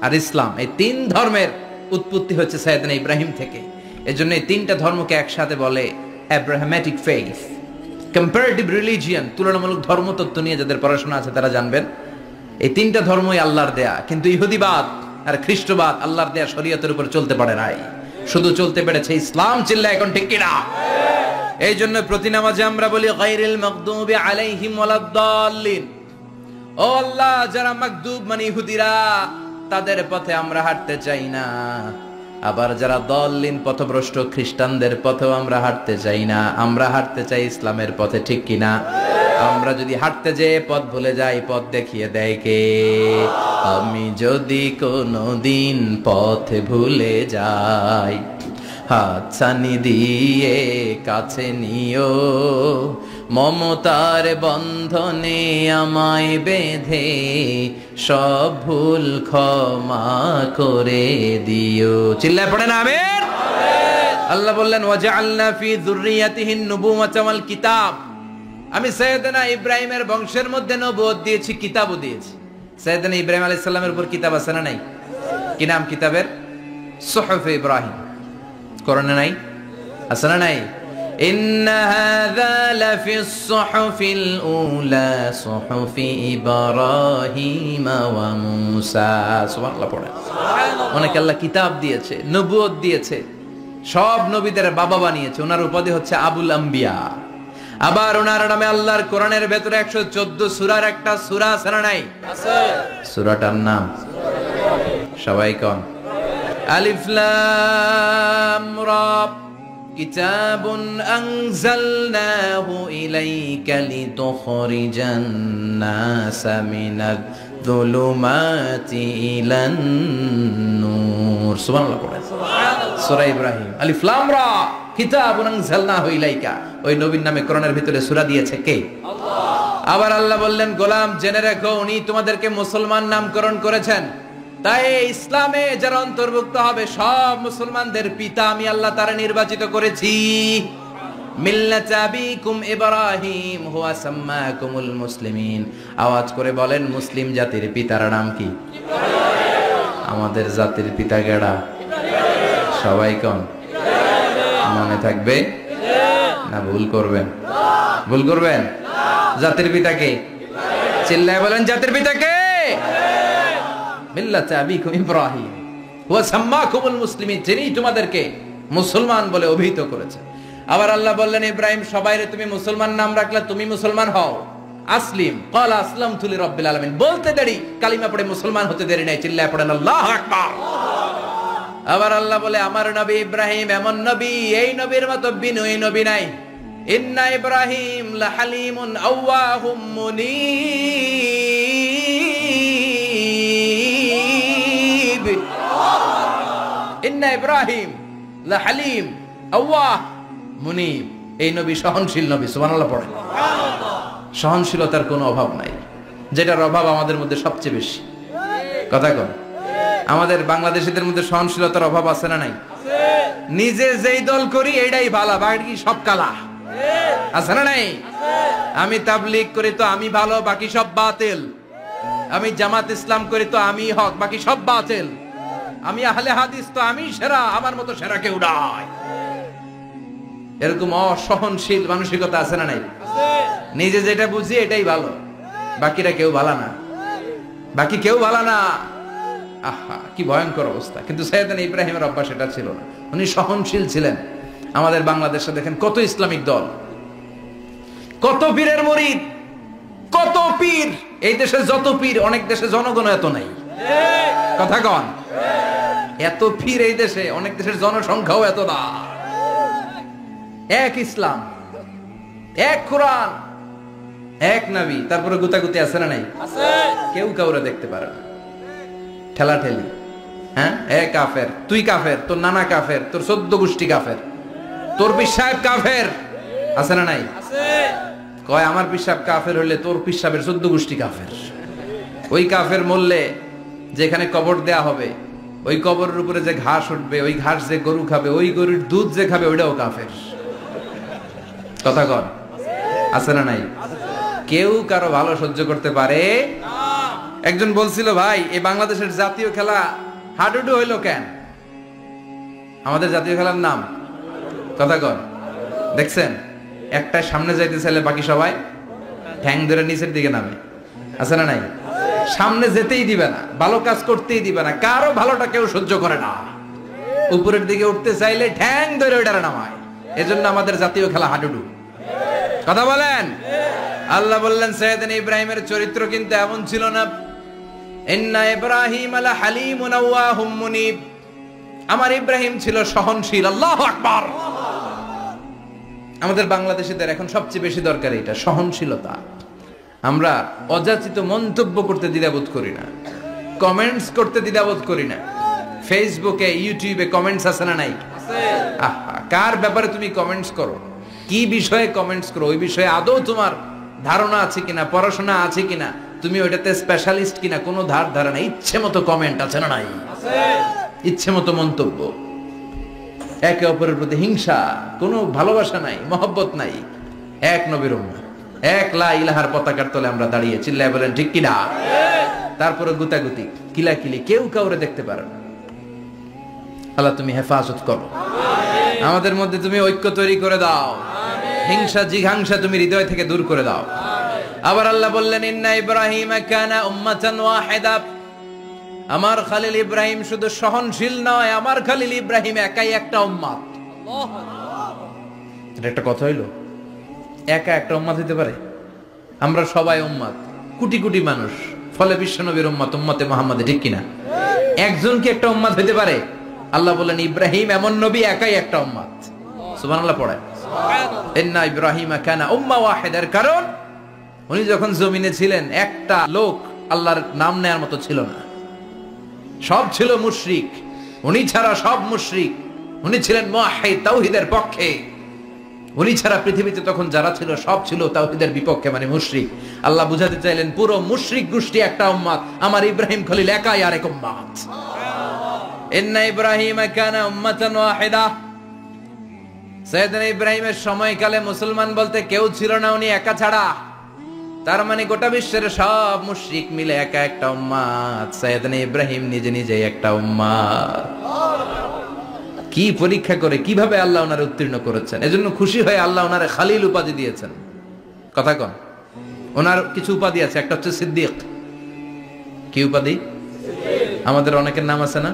আর ইসলাম, এই তিন ধর্মের উৎপত্তি হচ্ছে সাইয়েদনা ইব্রাহিম থেকে। এজন্য এই তিনটা ধর্মকে একসাথে বলে অ্যাব্রাহামেটিক ফেইথ, কম্পারেটিভ রিলিজিয়ন। তুলনামূলক ধর্মতত্ত্ব নিয়ে যাদের পড়াশোনা আছে তারা জানবেন এই তিনটা ধর্মই আল্লাহর দেয়া। কিন্তু ইহুদিবাদ আর খ্রিস্টবাদ আল্লাহর দেয়া শরীয়তের উপর চলতে পারে নাই, শুধু চলতে পেরেছে ইসলাম। চিল্লা এখন ঠিক কিনা? এই জন্য প্রতি নামাজে আমরা বলি গায়রিল মাগদুবি আলাইহিম ওয়ালাদ-দাল্লিন। ও আল্লাহ, যারা মাগদুব মানে ইহুদিরা, তাদের পথে আমরা হাঁটতে চাই না। আবার যারা দল্লিন পথভ্রষ্ট খ্রিস্টানদের পথেও আমরা হাঁটতে চাই না। আমরা হাঁটতে চাই ইসলামের পথে, ঠিক কিনা? আমরা যদি হাঁটতে যেয়ে পথ ভুলে যাই, পথ দেখিয়ে দেয় কে? আমি যদি কোনোদিন পথ ভুলে যাই, হাতছানি দিয়ে কাছে নিও, মমতার বন্ধনে আমায় বেঁধে সব ভুল ক্ষমা করে দিও। চিল্লায় পড়েন আমিন। আল্লাহ বললেন ওয়াজআলনা ফি যুররিয়াতিহিন নুবুওয়াতা ওয়াল কিতাব। আমি সাইয়েদনা ইব্রাহিমের বংশের মধ্যে নবুয়ত দিয়েছি, কিতাবও দিয়েছি। সাইয়েদনা ইব্রাহিম আলাইহিস সালামের উপর কিতাব আছে না নাই? কি নাম কিতাবের? সুহুফ ইব্রাহিম। কোরআনে নাই? আছে না নাই? ইন্না হাযা লাফিস সুহুফিল উলা সুহুফি ইব্রাহিম ওয়া মূসা। সুবহানাল্লাহ পড়ে। অনেক আল্লাহ কিতাব দিয়েছে, নবুয়ত দিয়েছে, সব নবীদের বাবা বানিয়েছে। ওনার উপাধি হচ্ছে আবুল আম্বিয়া। আবার ওনার নামে আল্লাহর কোরআনের ভেতরে 114 সূরার একটা সূরা আছে না নাই? আছে। সূরাটার নাম সবাই কোন? আলিফ লাম রা। কিতাবুন আনজালনাহু ইলাইকা লিতুখরিজান নাসা মিনাজ যুলুমাতি ইলান নূর। সুবহানাল্লাহ পড়ে। সূরা ইব্রাহিম আলিফ লাম রা কিতাবুন আনজালনাহু ইলাইকা। ওই নবীর নামে কোরআনের ভিতরে সূরা দিয়েছে কে? আল্লাহ। আবার আল্লাহ বললেন, গোলাম জেনে রাখো উনি তোমাদেরকে মুসলমান নামকরণ করেছেন। তাই ইসলামে যারা অন্তর্ভুক্ত হবে সব মুসলমানদের পিতা আমি আল্লাহ তারা নির্বাচিত করেছি। মিল্লাতা আবিকুম ইব্রাহিম হুয়া সাম্মাকুমুল মুসলিমিন। আওয়াজ করে বলেন, মুসলিম জাতির পিতার নাম কি? ইব্রাহিম। আমাদের জাতির পিতা কেডা? ইব্রাহিম। সবাই কোন? মনে থাকবে না ভুল করবেন? ভুল করবেন? জাতির পিতা কে? চিল্লায় বলেন, জাতির পিতা কে? মিল্লাতা আবিকুম ইব্রাহিম ওয়া সাম্মাকুমুল মুসলিমিন। যিনি তোমাদেরকে মুসলমান বলে অভিহিত করেছেন। আবার আল্লাহ বললেন, ইব্রাহিম সবাইরে তুমি মুসলমান নাম রাখলে, তুমি মুসলমান হও। আসলিম ক্বালা আসলামতু লিরাব্বিল আলামিন। বলতে দেরি, কালিমা পড়ে মুসলমান হতে দেরি নাই। চিল্লায় পড়েন আল্লাহু আকবার। আবার আল্লাহ বলে, আমার নবী ইব্রাহিম এমন নবী, এই নবীর মতো বিনয়ী নবী নাই। ইন্না ইব্রাহিম লাহালিমুন আওয়াহুম মুনীব। ইন্না ইব্রাহিম লাহালিম আওয়াহ মুনীব। এই নবী সহনশীল নবী। সুবহানাল্লাহ পড়ে। সহনশীলতার কোনো অভাব নাই, যেটার অভাব আমাদের মধ্যে সবচেয়ে বেশি। কথা কন। আমাদের বাংলাদেশিদের মধ্যে সহনশীলতার অভাব আছে না নাই? নিজে যেই দল করি এটাই ভালো, বাকি সব কালা, আছে না নাই? আমি তাবলীগ করি তো আমি ভালো, বাকি সব বাতিল। আমি জামাত ইসলাম করি তো আমি হক, বাকি সব বাতিল। আমি আহলে হাদিস তো আমি সেরা, আমার মতো সেরা কেউ নাই। এরকম অসহনশীল মানসিকতা আছে না নাই? নিজে যেটা বুঝি এটাই ভালো, বাকিরা কেউ ভালো না, বাকি কেউ ভালো না। আহা, কি ভয়ঙ্কর অবস্থা। কিন্তু সাইয়েদনা ইব্রাহিমের অভ্যাস এটা ছিল না, উনি সহনশীল ছিলেন। আমাদের বাংলাদেশে দেখেন কত ইসলামিক দল, কত পীরের মুরিদ, কত পীর। এই দেশে যত পীর, অনেক দেশে জনগণ এত নাই। কথা কন, এত পীর এই দেশে, অনেক দেশের জনসংখ্যাও এত না। এক ইসলাম, এক কোরআন, এক নবী, তারপরে গুতাগুতি আছে না নাই? কেউ কাউরে দেখতে পারে না, ঠেলা ঠেলি। হ্যাঁ, এক কাফের, তুই কাফের, তোর নানা কাফের, তোর 14 গোষ্ঠী কাফের, তোর পীর সাহেব কাফের, আছে না নাই? কয় আমার পীর সাহেব কাফের হইলে তোর পীর সাহেবের 14 গোষ্ঠী কাফের। ওই কাফের মরলে যেখানে কবর দেয়া হবে, ওই কবরের উপরে যে ঘাস উঠবে, ওই ঘাস যে গরু খাবে, ওই গরুর দুধ যে খাবে, ওইটাও কাফের। কথা কন, আছে না নাই? কেউ কারো ভালো সহ্য করতে পারে। একজন বলছিল, ভাই এই বাংলাদেশের জাতীয় খেলা হাডুডু হইলো কেন? আমাদের জাতীয় খেলার নাম, কথা কন, দেখছেন একটা সামনে যাইতে চাইলে বাকি সবাই ঠ্যাং ধরে নিচের দিকে নামে, আছে না নাই? সামনে যেতেই দিবে না, ভালো কাজ করতেই দিবে না, কারো ভালোটা কেউ সহ্য করে না। উপরের দিকে উঠতে চাইলে ঠ্যাং ধরে ওইটারে নামায়। এজন্য আমাদের জাতীয় খেলা হাডুডু। কথা বলেন। আল্লাহ বললেন সাইয়েদনা ইব্রাহিমের চরিত্র কিন্তু এমন ছিল না। ইন্না ইব্রাহিম আলা হালিমুন আওয়াহুম মুনিব, আমার ইব্রাহিম ছিল সহনশীল। আল্লাহু আকবার। আমাদের বাংলাদেশিদের এখন সবচেয়ে বেশি দরকার এটা, সহনশীলতা। আমরা অযাচিত মন্তব্য করতে দ্বিধাবোধ করি না, কমেন্টস করতে দ্বিধাবোধ করি না। ফেসবুকে, ইউটিউবে কমেন্টস আছে না নাই? আহা, কার ব্যাপারে তুমি কমেন্টস করো, কি বিষয়ে কমেন্টস করো, ওই বিষয়ে আদৌ তোমার ধারণা আছে কিনা, পড়াশোনা আছে কিনা, তুমি ওইটাতে স্পেশালিস্ট কিনা, কোনো ধারণা। ইচ্ছে মতো কমেন্ট আছে না নাই? ইচ্ছে মতো মন্তব্য, একে অপরের প্রতি হিংসা, কোনো ভালোবাসা নাই, মহব্বত নাই। এক নবীর উম্মত, এক লা ইলাহার পতাকার তলে আমরা দাঁড়িয়ে, চিল্লায় বলেন ঠিক কিনা? তারপরে গুতাগুতি, কিলাকিলি, কেউ কাউরে দেখতে পারে না। আল্লাহ তুমি হেফাজত করো, আমাদের মধ্যে তুমি ঐক্য তৈরি করে দাও, হিংসা জিঘাংসা তুমি হৃদয় থেকে দূর করে দাও। আবার আল্লাহ বললেন ইন্না ইব্রাহিম কানা উম্মাতান ওয়াহিদা, আমার খলিল ইব্রাহিম শুধু সহনশীল নয়, আমার খলিল ইব্রাহিম একাই একটা উম্মত। এটা একটা কথা হইলো, একা একটা উম্মত হইতে পারে? আমরা সবাই উম্মত, কোটি কোটি মানুষ, ফলে বিশ্বনবীর উম্মত, উম্মতে মুহাম্মাদে, ঠিক কিনা? একজন কি একটা উম্মত হইতে পারে? আল্লাহ বলেন ইব্রাহিম এমন নবী, একাই একটা উম্মত। সুবহানাল্লাহ পড়ে। ইন্না ইব্রাহিম কানা উম্মাহ ওয়াহিদার, কারণ উনি যখন জমিনে ছিলেন একটা লোক আল্লাহর নাম নেয়ার মতো ছিল না, সব ছিল মুশরিক। উনি ছাড়া সব মুশরিক। উনি ছিলেন মুওয়াহহিদ, তাওহীদের পক্ষে। উনি ছাড়া পৃথিবীতে তখন যারা ছিল সব ছিল তাওহীদের বিপক্ষে, মানে মুশরিক। আল্লাহ বুঝাতে চাইলেন পুরো মুশরিক গোষ্ঠী একটা উম্মত, আমার ইব্রাহিম খলিল একাই আরেক উম্মত। ইন্না ইব্রাহিম কানা উম্মাতান ওয়াহিদা। সাইয়েদনা ইব্রাহিমের সময়কালে মুসলমান বলতে কেউ ছিল না, উনি একা ছাড়া। তার মানে গোটা বিশ্বের সব মুশরিক মিলে একা একটা উম্মত, সাইয়েদনা ইব্রাহিম নিজে নিজে একটা উম্মত। কি পরীক্ষা করে, কিভাবে আল্লাহ ওনারে উত্তীর্ণ করেছেন। এজন্য খুশি হয়ে আল্লাহ ওনারে খালিল উপাধি দিয়েছেন। কথা কন, ওনার কিছু উপাধি আছে, একটা হচ্ছে সিদ্দিক। কি উপাধি? আমাদের অনেকের নাম আছে না?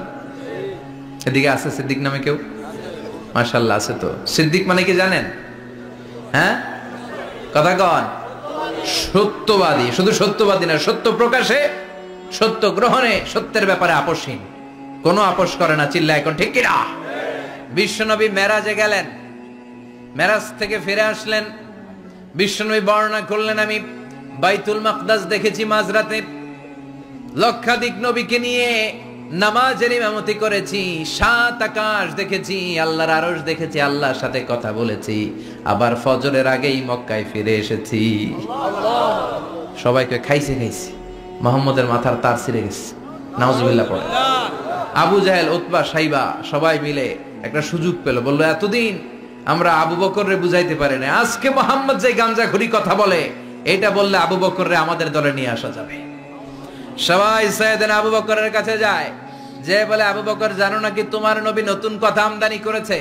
এদিকে আছে সিদ্দিক নামে কেউ? মাশাআল্লাহ আছে তো। সিদ্দিক মানে কি জানেন? হ্যাঁ, কথা কন। সত্যবাদী, শুধু সত্যবাদী না, সত্য প্রকাশে, সত্য গ্রহণে, সত্যের ব্যাপারে আপোষহীন, কোনো আপোষ করে না। চিল্লা এখন ঠিক কিনা? বিশ্বনবী মেরাজে গেলেন, মেরাজ থেকে ফিরে আসলেন। বিশ্বনবী বর্ণনা করলেন, আমি বাইতুল মাকদাস দেখেছি মাঝরাতে, লক্ষাধিক নবীকে নিয়ে নামাজের ইমামতি করেছি, 7 আকাশ দেখেছি, আল্লাহর আরশ দেখেছি, আল্লাহর সাথে কথা বলেছি, আবার ফজরের আগেই মক্কায় ফিরে এসেছি। সবাইকে খাইছে, মুহাম্মদের মাথার তার ছিঁড়ে গেছে। নাউজুবিল্লাহ পড়ে। আবু জাহেল, উতবা, সাইবা সবাই মিলে একটা সুযোগ পেল, বললো এতদিন আমরা আবু বকররে বুঝাইতে পারি না, আজকে মোহাম্মদ যে গাঞ্জাখুরি কথা বলে এটা বললে আবু বকররে আমাদের দলে নিয়ে আসা যাবে। সবাই সাইয়েদনা আবু বকরের কাছে যায়, যে বলে আবু বকর জানো নাকি তোমার নবী নতুন কথা আমদানি করেছে?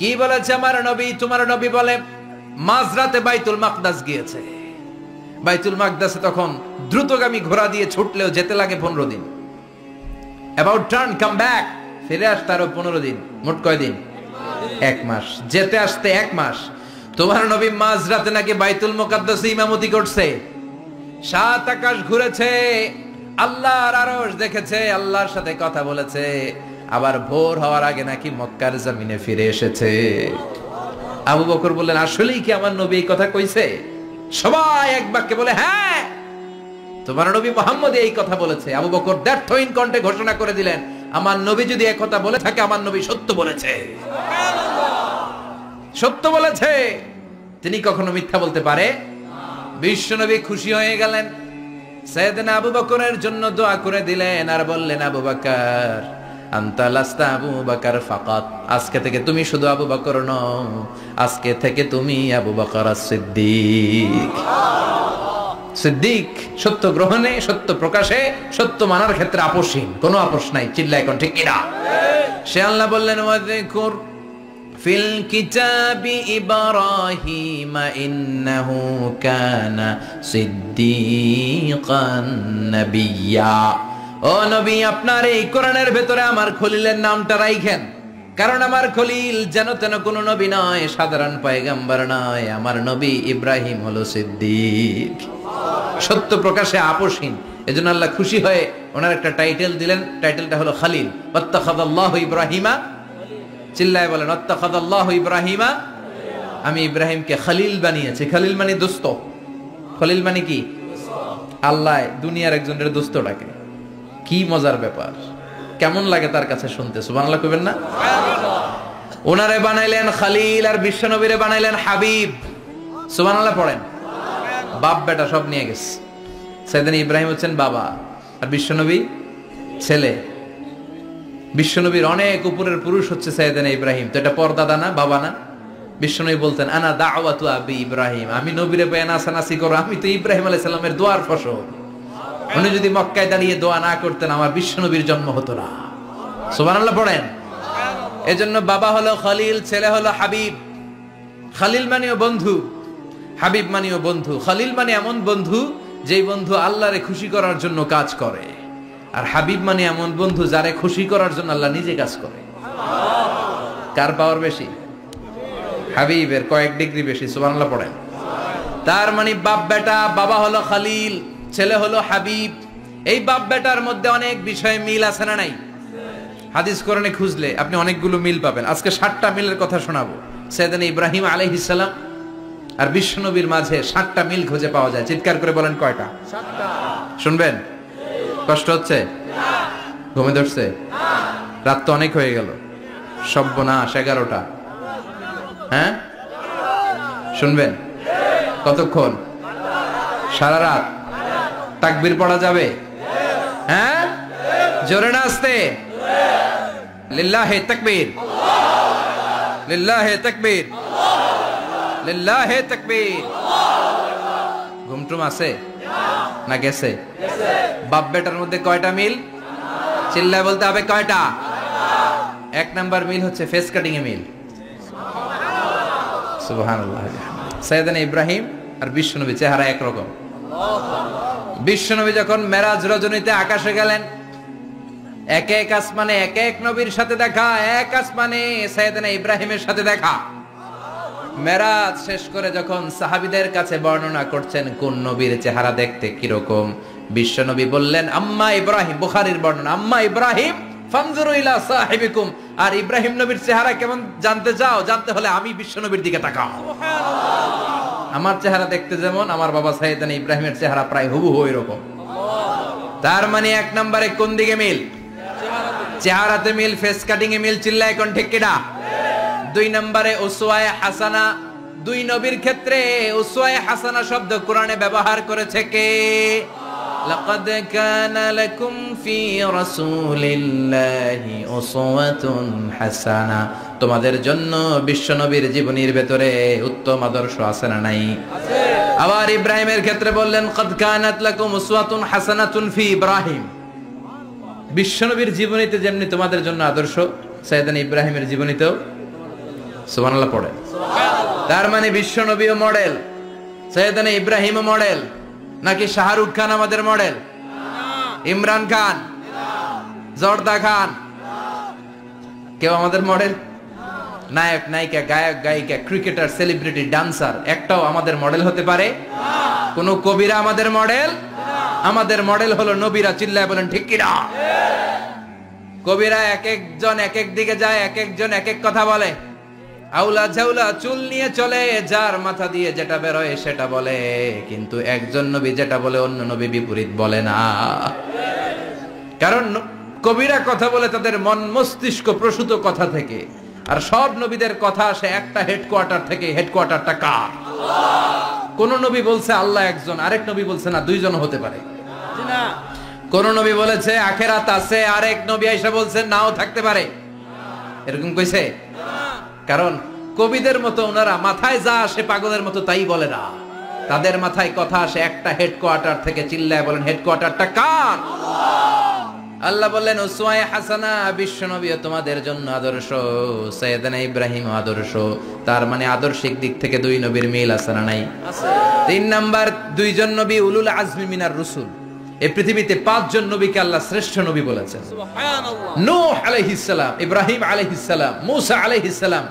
কি বলেছে আমার নবী? তোমার নবী বলে মাঝরাতে বাইতুল মাকদাস গিয়েছে। বাইতুল মাকদাসে তখন দ্রুতগামী ঘোড়া দিয়ে ছুটলেও যেতে লাগে 15 দিন। অ্যাবাউট টার্ন কাম ব্যাক, ফিরে আসতে আরো 15 দিন, মোট কয় দিন? 1 মাস। যেতে আসতে 1 মাস। তোমার নবী মাঝরাতে নাকি বাইতুল মুকাদ্দাসে ইমামতি করছে, 7 আকাশ ঘুরেছে, আল্লাহর আরশ দেখেছে, আল্লাহর সাথে কথা বলেছে, আবার ভোর হওয়ার আগে নাকি মক্কার জমিনে ফিরে এসেছে। আবু বকর বললেন আসলেই কি আমার নবী এই কথা কইছে? সবাই এক বাক্যে বলে হ্যাঁ, তোমার নবী মুহাম্মদ এই কথা বলেছে। আবু বকর দ্ব্যর্থহীন কণ্ঠে ঘোষণা করে দিলেন, আমার নবী যদি এই কথা বলে থাকে, আমার নবী সত্য বলেছে, সত্য বলেছে, তিনি কখনো মিথ্যা বলতে পারে? বিশ্ব নবী খুশি হয়ে গেলেন, সাইয়েদনা আবু বকরের জন্য দোয়া করে দিলেন আর বললেন, আবু বকর আনতা লাস্তা আবু বকর ফাকাত, আজকে থেকে তুমি শুধু আবু বকর নও, আজকে থেকে তুমি আবু বকর সিদ্দিক। সিদ্দিক সত্য গ্রহণে, সত্য প্রকাশে, সত্য মানার ক্ষেত্রে আপোষহীন, কোনো আপোষ নাই। চিল্লায় কোন ঠিক কিনা? সে আল্লাহ বললেন ওয়াযকুর ফিল কিতাবি ইব্রাহিম ইন্নাহু কানা সিদ্দিকান নাবিয়্যা। ও নবী, আপনার এই কোরআনের ভেতরে আমার খলিলের নামটা রাখেন, কারণ আমার খলিল যেন তেন কোনো নবী নয়, সাধারণ পয়গম্বর নয়, আমার নবী ইব্রাহিম হলো সিদ্দিক, সত্য প্রকাশে আপোষহীন। এজন্য আল্লাহ খুশি হয়ে ওনার একটা টাইটেল দিলেন, টাইটেলটা হলো খলিল। ওয়াত্তাখাযাল্লাহু ইব্রাহিমা, চিল্লায় বলেন ওয়াত্তাখাযাল্লাহু ইব্রাহিমা, আমি ইব্রাহিমকে খলিল বানিয়েছি। খলিল মানে দোস্ত। খলিল মানে কি? আল্লাহ দুনিয়ার একজনের দোস্ত ডাকে, কি মজার ব্যাপার, কেমন লাগে তার কাছে শুনতে? সুবহানাল্লাহ কইবেন না? ওনারে বানাইলেন খলিল আর বিশ্বনবীরে বানাইলেন হাবিব। সুবহানাল্লাহ পড়েন। বাপ বেটা সব নিয়ে গেছে। সাইয়েদনা ইব্রাহিম হচ্ছেন বাবা আর বিশ্বনবী ছেলে। বিশ্বনবীর অনেক উপরের পুরুষ হচ্ছে সাইয়েদনা ইব্রাহিম, তো এটা পরদাদা না, বাবা না? বিশ্বনবী বলতেন আনা দাওয়াতু আবি ইব্রাহিম, আমি নবীরে পেয়ে নাসানাসি করো, আমি তো ইব্রাহিম আলাইহিস সালামের দোয়ার ফসল। উনি যদি মক্কায় দাঁড়িয়ে দোয়া না করতেন, আমার বিশ্বনবীর জন্ম হতো না। সুবহানাল্লাহ পড়েন। এজন্য বাবা হলো খলিল, ছেলে হলো হাবিব। খলিল মানেও বন্ধু, হাবিব মানেও বন্ধু। খলিল মানে এমন বন্ধু যেই বন্ধু আল্লাহরে খুশি করার জন্য কাজ করে, আর হাবিব মানে এমন বন্ধু যারে খুশি করার জন্য আল্লাহ নিজে কাজ করে। কার পাওয়ার বেশি? হাবিবের কয়েক ডিগ্রি বেশি। সুবহানাল্লাহ পড়েন। তার মানে বাপ বেটা, বাবা হলো খলিল, ছেলে হলো হাবিব। এই বাপ বেটার মধ্যে অনেক বিষয়ে মিল আছে না নাই? হাদিস কোরআনে খুঁজলে আপনি অনেকগুলো মিল পাবেন। আজকে 7টা মিলের কথা শোনাবো। সাইয়েদনা ইব্রাহিম আলাইহিস সালাম আর বিশ্বনবীর মাঝে 7টা মিল খুঁজে পাওয়া যায়। চিৎকার করে বলেন কয়টা? 7টা। শুনবেন? কষ্ট হচ্ছে? ঘুমে ধরছে? রাত তো অনেক হয়ে গেল। সর্বনাশ, 11টা। হ্যাঁ শুনবেন? কতক্ষণ? সারা রাত। তাকবীর পড়া যাবে? হ্যাঁ জোরে না আস্তে? লিল্লাহে তাকবীর, লিল্লাহে তাকবীর, লিল্লাহে তাকবীর। ঘুমটুম আছে না গেছে? বাপ বেটার মধ্যে কয়টা মিল? চিল্লায় বলতে হবে কয়টা? 1 নাম্বার মিল হচ্ছে ফেস কাটিং এ মিল। সুবহানাল্লাহ। সাইয়েদনা ইব্রাহিম আর বিশ্বনবী চেহারা একরকম। বিশ্বনবী যখন মেরাজ রজনীতে আকাশে গেলেন, এক এক আসমানে এক এক নবীর সাথে দেখা, এক আসমানে সাইয়েদনা ইব্রাহিমের সাথে দেখা। মেরাজ শেষ করে যখন সাহাবীদের কাছে বর্ণনা করছেন কোন নবীর চেহারা দেখতে কিরকম, বিশ্বনবী বললেন আম্মা ইব্রাহিম, বুখারীর বর্ণনা, আম্মা ইব্রাহিম ফানজুরু ইলা সাহিবিকুম। আর ইব্রাহিম নবীর চেহারা কেমন জানতে চাও? জানতে হলে আমি বিশ্বনবীর দিকে তাকাও। আমার চেহারা দেখতে যেমন, আমার বাবা সাইয়েদনা ইব্রাহিমের চেহারা প্রায় হুবহু এরকম। তার মানে 1 নম্বরে কোন দিকে মিল? চেহারাতে মিল, ফেস কাটিং এ মিল। চিল্লায় কোন ঠিক কিনা? 2 নম্বরে উসওয়ায়ে হাসানা। 2 নবীর ক্ষেত্রে উসওয়ায়ে হাসানা শব্দ কোরআনে ব্যবহার করেছে কে? লাকাদ কানা লাকুম ফি রাসূলিল্লাহি উসওয়াতুন হাসানা, তোমাদের জন্য বিশ্বনবীর জীবনীর ভেতরে উত্তম আদর্শ আছে না নাই? আছে। আবার ইব্রাহিমের ক্ষেত্রে বললেন কাদ কানাত লাকুম উসওয়াতুন হাসানাতুন ফি ইব্রাহিম, বিশ্বনবীর জীবনীতে যেমনি তোমাদের জন্য আদর্শ, সাইয়েদনা ইব্রাহিমের জীবনীতেও সুবহানাল্লাহ পড়ে। সুবহানাল্লাহ। তার মানে বিশ্বনবীও মডেল, সাইয়েদনা ইব্রাহিমও মডেল, নাকি শাহরুখ খান আমাদের মডেল? ইমরান খান, জর্দা খান, কেউ আমাদের মডেল? নায়ক নায়িকা, গায়ক গায়িকা, ক্রিকেটার, সেলিব্রিটি, ডান্সার একটাও আমাদের মডেল হতে পারে? কোন কবিরা আমাদের মডেল? আমাদের মডেল হলো নবীরা। চিল্লায় বলেন ঠিক কিনা? কবিরা এক একজন এক এক দিকে যায়, এক একজন এক এক কথা বলে, আউলা ঝাউলা চুল নিয়ে চলে, যার মাথা দিয়ে যেটা বেরোয় সেটা বলে, কিন্তু একজন নবী যেটা বলে অন্য নবী বিপরীত বলে না। কারণ কবিরা কথা বলে তাদের মন মস্তিষ্ক প্রসূত কথা থেকে, আর সব নবীদের কথা আসে একটা হেডকোয়ার্টার থেকে। হেডকোয়ার্টারটা কার? কোন নবী বলছে আল্লাহ একজন, আরেক নবী বলছে না দুইজন হতে পারে। কোন নবী বলেছে আখেরাত আছে, আরেক নবী আইসা বলছে নাও থাকতে পারে। এরকম কইছে? কারণ কবিদের মতো ওনারা মাথায় যা আসে পাগলের মতো তাই বলে না, তাদের মাথায় কথা আসে একটা হেডকোয়ার্টার থেকে। চিল্লায় বলেন হেডকোয়ার্টারটা কার? আল্লাহ বললেন উসওয়ায়ে হাসানা, বিশ্বনবী তোমাদের জন্য আদর্শ, সাইয়েদনা ইব্রাহিম আদর্শ। তার মানে আদর্শিক দিক থেকে দুই নবীর মিল আছে না নাই? আছে। 3 নাম্বার, দুইজন নবী উলুল আজমি মিনার রাসূল। এই পৃথিবীতে 5 জন নবীকে আল্লাহ শ্রেষ্ঠ নবী বলেছেন। সুবহানাল্লাহ। নূহ আলাইহিস সালাম, ইব্রাহিম আলাইহিস সালাম, মুসা আলাইহিস সালাম,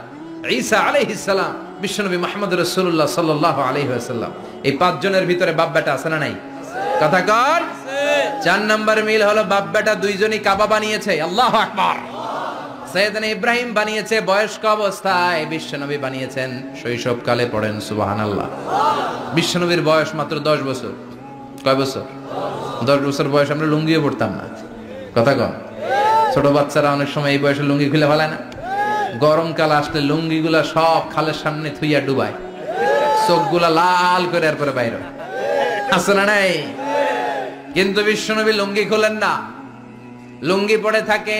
ঈসা আলাইহিস সালাম, বিশ্বনবী মুহাম্মদ রাসূলুল্লাহ সাল্লাল্লাহু আলাইহি ওয়াসাল্লাম। এই 5 জনের ভিতরে বাপ বেটা আছে না নাই? কথা কর। 4 নাম্বার মিল হলো বাপ বেটা দুইজনই কাবা বানিয়েছে। আল্লাহু আকবার। সাইয়েদনা ইব্রাহিম বানিয়েছে বয়স্ক অবস্থায়, বিশ্বনবী বানিয়েছেন শৈশবকালে। পড়েন সুবহানাল্লাহ। বিশ্বনবীর বয়স মাত্র 10 বছর। কয় বছর? 10 বছর বয়স আমরা লুঙ্গিও পড়তাম না। কথা কন। ছোট বাচ্চারা অনেক সময় এই বয়সে লুঙ্গি খুলে ফেলায় না? গরমকাল আসলে লুঙ্গিগুলা সব খালের সামনে থুইয়া ডুবায়, চোখগুলা লাল করে এরপরে বাইরে আছে না নাই? কিন্তু বিশ্বনবী লুঙ্গি খোলেন না, লুঙ্গি পড়ে থাকে।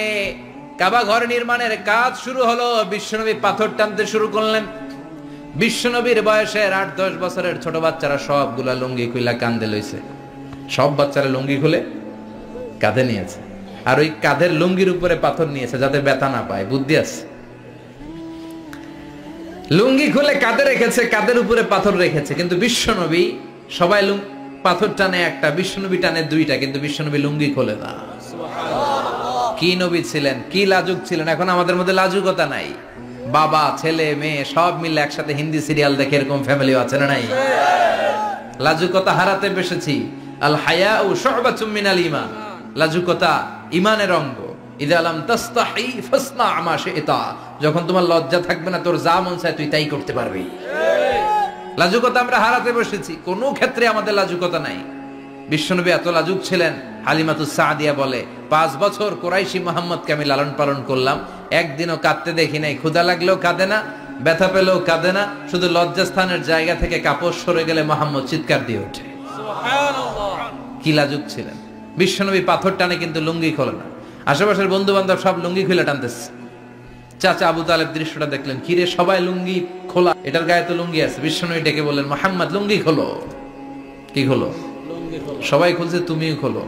কাবা ঘর নির্মাণের কাজ শুরু হলো, বিশ্বনবী পাথর টানতে শুরু করলেন। বিশ্বনবীর বয়সের 8-10 বছরের ছোট বাচ্চারা সবগুলা লুঙ্গি খুইলা কাঁধে লইছে। সব বাচ্চারা লুঙ্গি খুলে কাঁধে নিয়েছে, আর ওই কাঁধের লুঙ্গির উপরে পাথর নিয়েছে যাতে ব্যথা না পায়। বুদ্ধি আছে। লুঙ্গি খুলে কাঁধে রেখেছে, কাঁধের উপরে পাথর রেখেছে। কিন্তু বিশ্বনবী, সবাই পাথর টানে একটা, বিশ্বনবী টানে 2টা, কিন্তু বিশ্বনবী লুঙ্গি খোলে না। কি নবী ছিলেন, কি লাজুক ছিলেন। এখন আমাদের মধ্যে লাজুকতা নাই। বাবা ছেলে মেয়ে সব মিলে একসাথে হিন্দি সিরিয়াল দেখে, এরকম ফ্যামিলিও আছে না নাই? লাজুকতা হারাতে বসেছি। আল হায়াউ শু'বাতুম মিনাল ঈমান। লাজুকতা ঈমানের অঙ্গ। ইযা লাম তাস্তাহি ফাসনা মা শি'তা। যখন তোমার লজ্জা থাকবে না, তোর যা মন চায় তুই তাই করতে পারবি। লাজুকতা আমরা হারাতে বসেছি, কোনো ক্ষেত্রে আমাদের লাজুকতা নাই। বিশ্বনবী এত লাজুক ছিলেন, হালিমাতুস সাদিয়া বলে 5 বছর কুরাইশি মুহাম্মদকে আমি লালন পালন করলাম, একদিনও কাঁদতে দেখি নাই। ক্ষুধা লাগলেও কাঁদে না, ব্যথা পেলেও কাঁদে না, শুধু লজ্জাস্থানের জায়গা থেকে কাপড় সরে গেলে মুহাম্মদ চিৎকার দিয়ে ওঠে। সুবহানাল্লাহ। কি লাজুক ছিলেন। বিশ্বনবী পাথর টানে কিন্তু লুঙ্গি খোলে না। আশেপাশের বন্ধু বান্ধব সব লুঙ্গি খুলে টানতেছে। চাচা আবু তালেব দৃশ্যটা দেখলেন, কিরে সবাই লুঙ্গি খোলা, এটার গায়ে তো লুঙ্গি আছে। বিশ্বনবী ডেকে বললেন মুহাম্মদ লুঙ্গি খোলো। কি খোলো? সবাই খুলছে, তুমিও খোলো।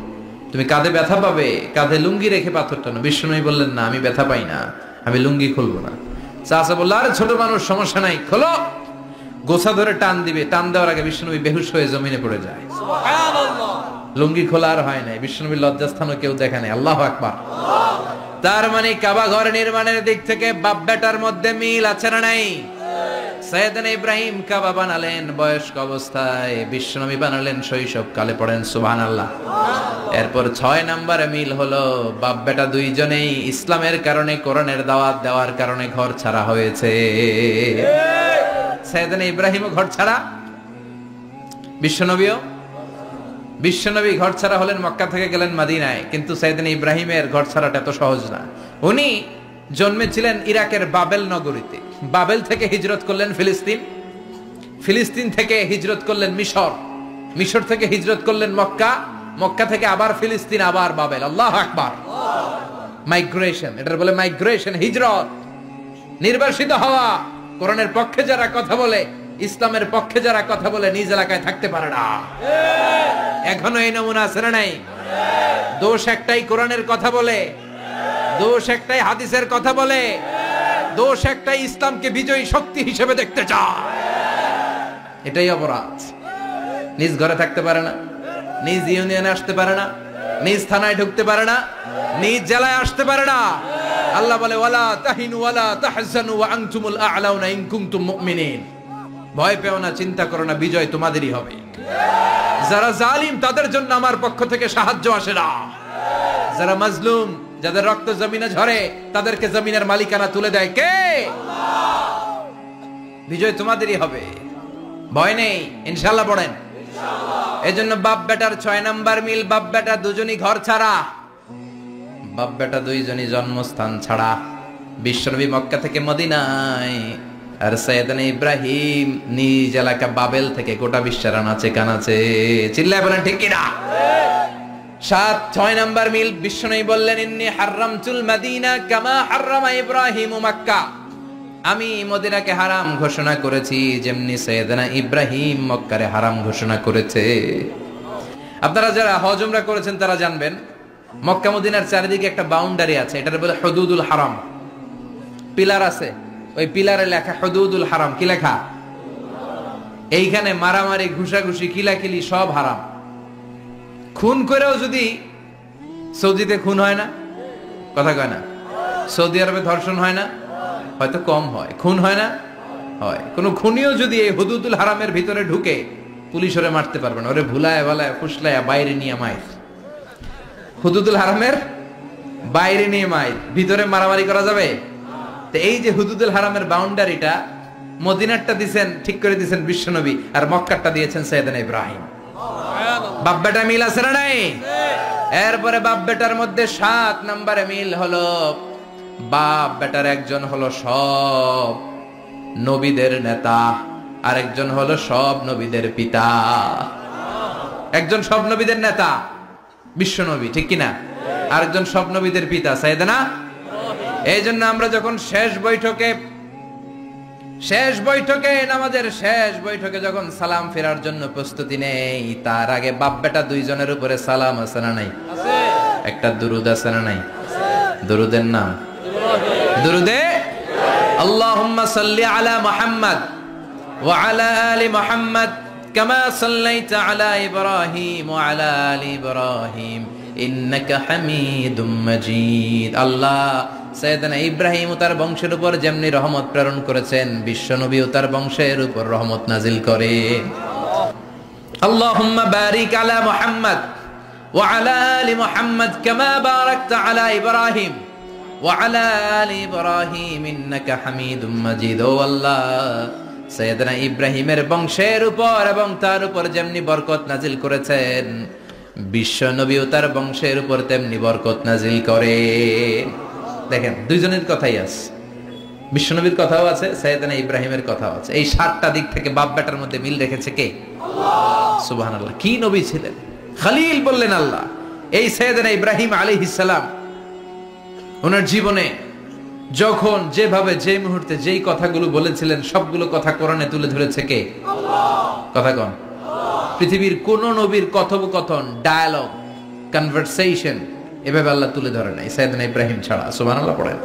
তুমি কাঁধে ব্যথা পাবে, কাঁধে লুঙ্গি রেখে পাথর টানো। বিশ্বনবী বললেন না, আমি ব্যথা পাই না, আমি লুঙ্গি খুলবো না। চাচা বলল আরে ছোট মানুষ, সমস্যা নাই, খোলো। গোছা ধরে টান দিবে, টান দেওয়ার আগে বিশ্বনবী বেহুশ হয়ে জমিনে পড়ে যায়। সুবহানাল্লাহ। লুঙ্গি খোলা আর হয় নাই। বিশ্বনবীর লজ্জাস্থানও কেউ দেখে নাই। আল্লাহু আকবার। তার মানে কাবা ঘর নির্মাণের দিক থেকে বাপ বেটার মধ্যে মিল আছে না নাই? সাইয়েদনা ইব্রাহিম কাবা বানালেন বয়স্ক অবস্থায়, বিশ্বনবী বানালেন শৈশবকালে। পড়েন সুবহানাল্লাহ। এরপর 6 নম্বরে মিল হলো বাপ বেটা দুইজনেই ইসলামের কারণে, কোরআনের দাওয়াত দেওয়ার কারণে ঘর ছাড়া হয়েছে। সাইয়েদনা ইব্রাহিমও ঘর ছাড়া, বিশ্বনবী ঘর ছাড়া হলেন, মক্কা থেকে গেলেন মদিনায়। কিন্তু সাইয়েদনা ইব্রাহিমের ঘর ছাড়াটা এত সহজ না। উনি জন্মেছিলেন ইরাকের বাবেল নগরীতে। বাবেল থেকে হিজরত করলেন ফিলিস্তিন, ফিলিস্তিন থেকে হিজরত করলেন মিশর, মিশর থেকে হিজরত করলেন মক্কা, মক্কা থেকে আবার ফিলিস্তিন, আবার বাবেল। আল্লাহু আকবার। মাইগ্রেশন, এটার বলে মাইগ্রেশন, হিজরত, নির্বাসিত হওয়া। কোরআনের পক্ষে যারা কথা বলে, ইসলামের পক্ষে যারা কথা বলে, নিজ এলাকায় থাকতে পারে না। এখনো এই নমুনা আছে না নাই? দোষ একটাই, কোরআনের কথা বলে। দোষ একটাই, হাদিসের কথা বলে। দোষ একটাই, ইসলামকে বিজয়ী শক্তি হিসেবে দেখতে চায়। এটাই অপরাধ। নিজ ঘরে থাকতে পারে না, নিজ ইউনিয়নে আসতে পারে না, নিজ থানায় ঢুকতে পারে না, নিজ জেলায় আসতে পারে না। আল্লাহ বলে ওয়ালা তাহিনু ওয়ালা তাহজানু ওয়া আনতুমুল আ'লাউনা ইন কুনতুম মুমিনিন। ভয় পেও না, চিন্তা করো না, বিজয় তোমাদেরই হবে। যারা জালিম তাদের জন্য আমার পক্ষ থেকে সাহায্য আসে না। যারা মাজলুম, যাদের রক্ত জমিনে ঝরে, তাদেরকে জমিনের মালিকানা তুলে দেয় কে? আল্লাহ। বিজয় তোমাদেরই হবে, ভয় নেই, ইনশাআল্লাহ পড়েন। এজন্য বাপ বেটার 6 নাম্বার মিল, বাপ বেটা দুজনই ঘর ছাড়া, বাপ বেটা দুইজনই জন্মস্থান ছাড়া। বিশ্বনবী মক্কা থেকে মদিনায়, আর সাইয়েদনা ইব্রাহিম নিজ এলাকা বাবেল থেকে গোটা বিশ্বের আনাচে কানাচে। চিল্লায় বলেন ঠিক কিনা? 6 নাম্বার মিল, বিশ্বনবী বললেন ইন্নী হারামতুল মদিনা কামা হারামা ইব্রাহিম মক্কা। আমি মদিনাকে হারাম ঘোষণা করেছি যেমনি সাইয়েদনা ইব্রাহিম মক্কারে হারাম ঘোষণা করেছে। আপনারা যারা হজ উমরা করেছেন তারা জানবেন, মক্কা মদিনার চারিদিকে একটা বাউন্ডারি আছে, এটার বলে হুদুদুল হারাম। পিলার আছে, ওই পিলারে লেখা হুদুদুল হারাম। কি লেখা? এইখানে মারামারি, ঘুষাঘুষি, কিলাকিলি সব হারাম। খুন করেও যদি, সৌদিতে খুন হয় না, কথা কয় না? সৌদি আরবে ধর্ষণ হয় না, হয়তো কম হয়, খুন হয় না, হয়। কোন খুনিও যদি এই হুদুদুল হারামের ভিতরে ঢুকে, পুলিশ ওরে মারতে পারবে না। ওরে ভুলায় ভালায় ফুসলায় বাইরে নিয়ে মাইর। হুদুদুল হারামের বাইরে নিয়ে মাইর, ভিতরে মারামারি করা যাবে? তো এই যে হুদুদুল হারামের বাউন্ডারিটা, মদিনারটা দিয়েছেন, ঠিক করে দিয়েছেন বিশ্বনবী, আর মক্কারটা দিয়েছেন সাইয়েদনা ইব্রাহিম। বাপ বেটা মিল আছে না নাই? এরপরে বাপ বেটার মধ্যে 7 নম্বরে মিল হলো, বাপ বেটার একজন হলো সব নবীদের নেতা, আর একজন হলো সব নবীদের পিতা। একজন সব নবীদের নেতা বিশ্বনবী, ঠিক কিনা? আরেকজন সব নবীদের পিতা সাইয়েদনা। এই জন্য আমরা যখন শেষ বৈঠকে নামাজের শেষ বৈঠকে যখন সালাম ফেরার জন্য প্রস্তুতি নেই, তার আগে বাপ বেটা দুইজনের উপরে সালাম আছে না নাই? একটা দুরুদ আছে না নাই? দুরুদের নাম দুরুদে আল্লাহুম্মা সাল্লি আলা মুহাম্মদ ওয়া আলা আলি মুহাম্মদ কামা সাল্লাইতা আলা ইব্রাহিম ওয়া আলা আলি ইব্রাহিম ইন্নাকা হামিদুম মাজিদ। আল্লাহ সাইয়েদনা ইব্রাহিম ও তার বংশের উপর যেমনি রহমত প্রেরণ করেছেন, বিশ্বনবী ও তার বংশের উপর রহমত নাজিল করে। আল্লাহুম্মা বারিক আলা মুহাম্মদ ওয়া আলা আলি মুহাম্মদ কামা বারাকতা আলা ইব্রাহিম ওয়া আলা আলি ইব্রাহিম ইন্নাকা হামিদুম মাজিদ। ও আল্লাহ, সাইয়েদনা ইব্রাহিমের বংশের উপর এবং তার উপর যেমনি বরকত নাজিল করেছেন, বিশ্বনবী ও তার বংশের উপর তেমনি বরকত নাজিল করে। দেখেন, দুইজনের কথাই আছে, বিশ্বনবীর কথাও আছে, সাইয়েদনা ইব্রাহিমের কথাও আছে। এই 7টা দিক থেকে বাপ বেটার মধ্যে মিল রেখেছে কে? আল্লাহ। সুবহানাল্লাহ। কি নবী ছিলেন! খলিল বললেন আল্লাহ। এই সাইয়েদনা ইব্রাহিম আলাইহিস সালাম ওনার জীবনে যখন যেভাবে, যে মুহূর্তে যেই কথাগুলো বলেছিলেন, সবগুলো কথা কোরআনে তুলে ধরেছে কে? আল্লাহ। কথা কোন? পৃথিবীর কোন নবীর কথোপকথন, ডায়ালগ, কনভারসেশন এভাবে আল্লাহ তুলে ধরে নাই সাইয়েদনা ইব্রাহিম ছাড়া। সুবহানাল্লাহ পড়েন।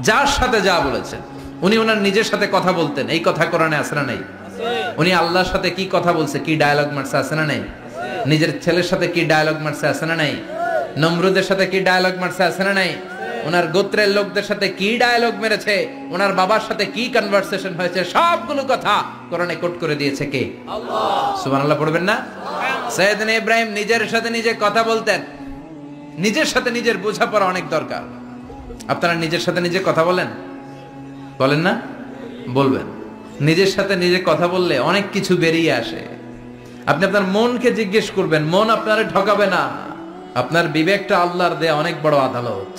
যার সাথে যা বলেছেন, উনি ওনার নিজের সাথে কথা বলতেন, এই কথা কোরআনে আছে না নাই? উনি আল্লাহর সাথে কি কথা বলছে, কি ডায়ালগ মারছে, আছে না নাই? নিজের ছেলের সাথে কি ডায়ালগ মারছে, আছে না নাই? নমরুদের সাথে কি ডায়ালগ মারছে, আছে না নাই? ওনার গোত্রের লোকদের সাথে কি ডায়ালগ মেরেছে, ওনার বাবার সাথে কি কনভারসেশন হয়েছে, সবগুলো কথা কোরআনে কোট করে দিয়েছে কে? আল্লাহ। সুবহানাল্লাহ পড়বেন না? সাইয়েদনা ইব্রাহিম নিজের সাথে নিজে কথা বলতেন। নিজের সাথে নিজের বোঝাপড়া অনেক দরকার। আপনারা নিজের সাথে নিজে কথা বলেন? বলেন না? বলবেন। নিজের সাথে নিজে কথা বললে অনেক কিছু বেরিয়ে আসে। আপনি আপনার মনকে জিজ্ঞেস করবেন, মন আপনারে ঠকাবে না। আপনার বিবেকটা আল্লাহর দেয়া অনেক বড় আদালত।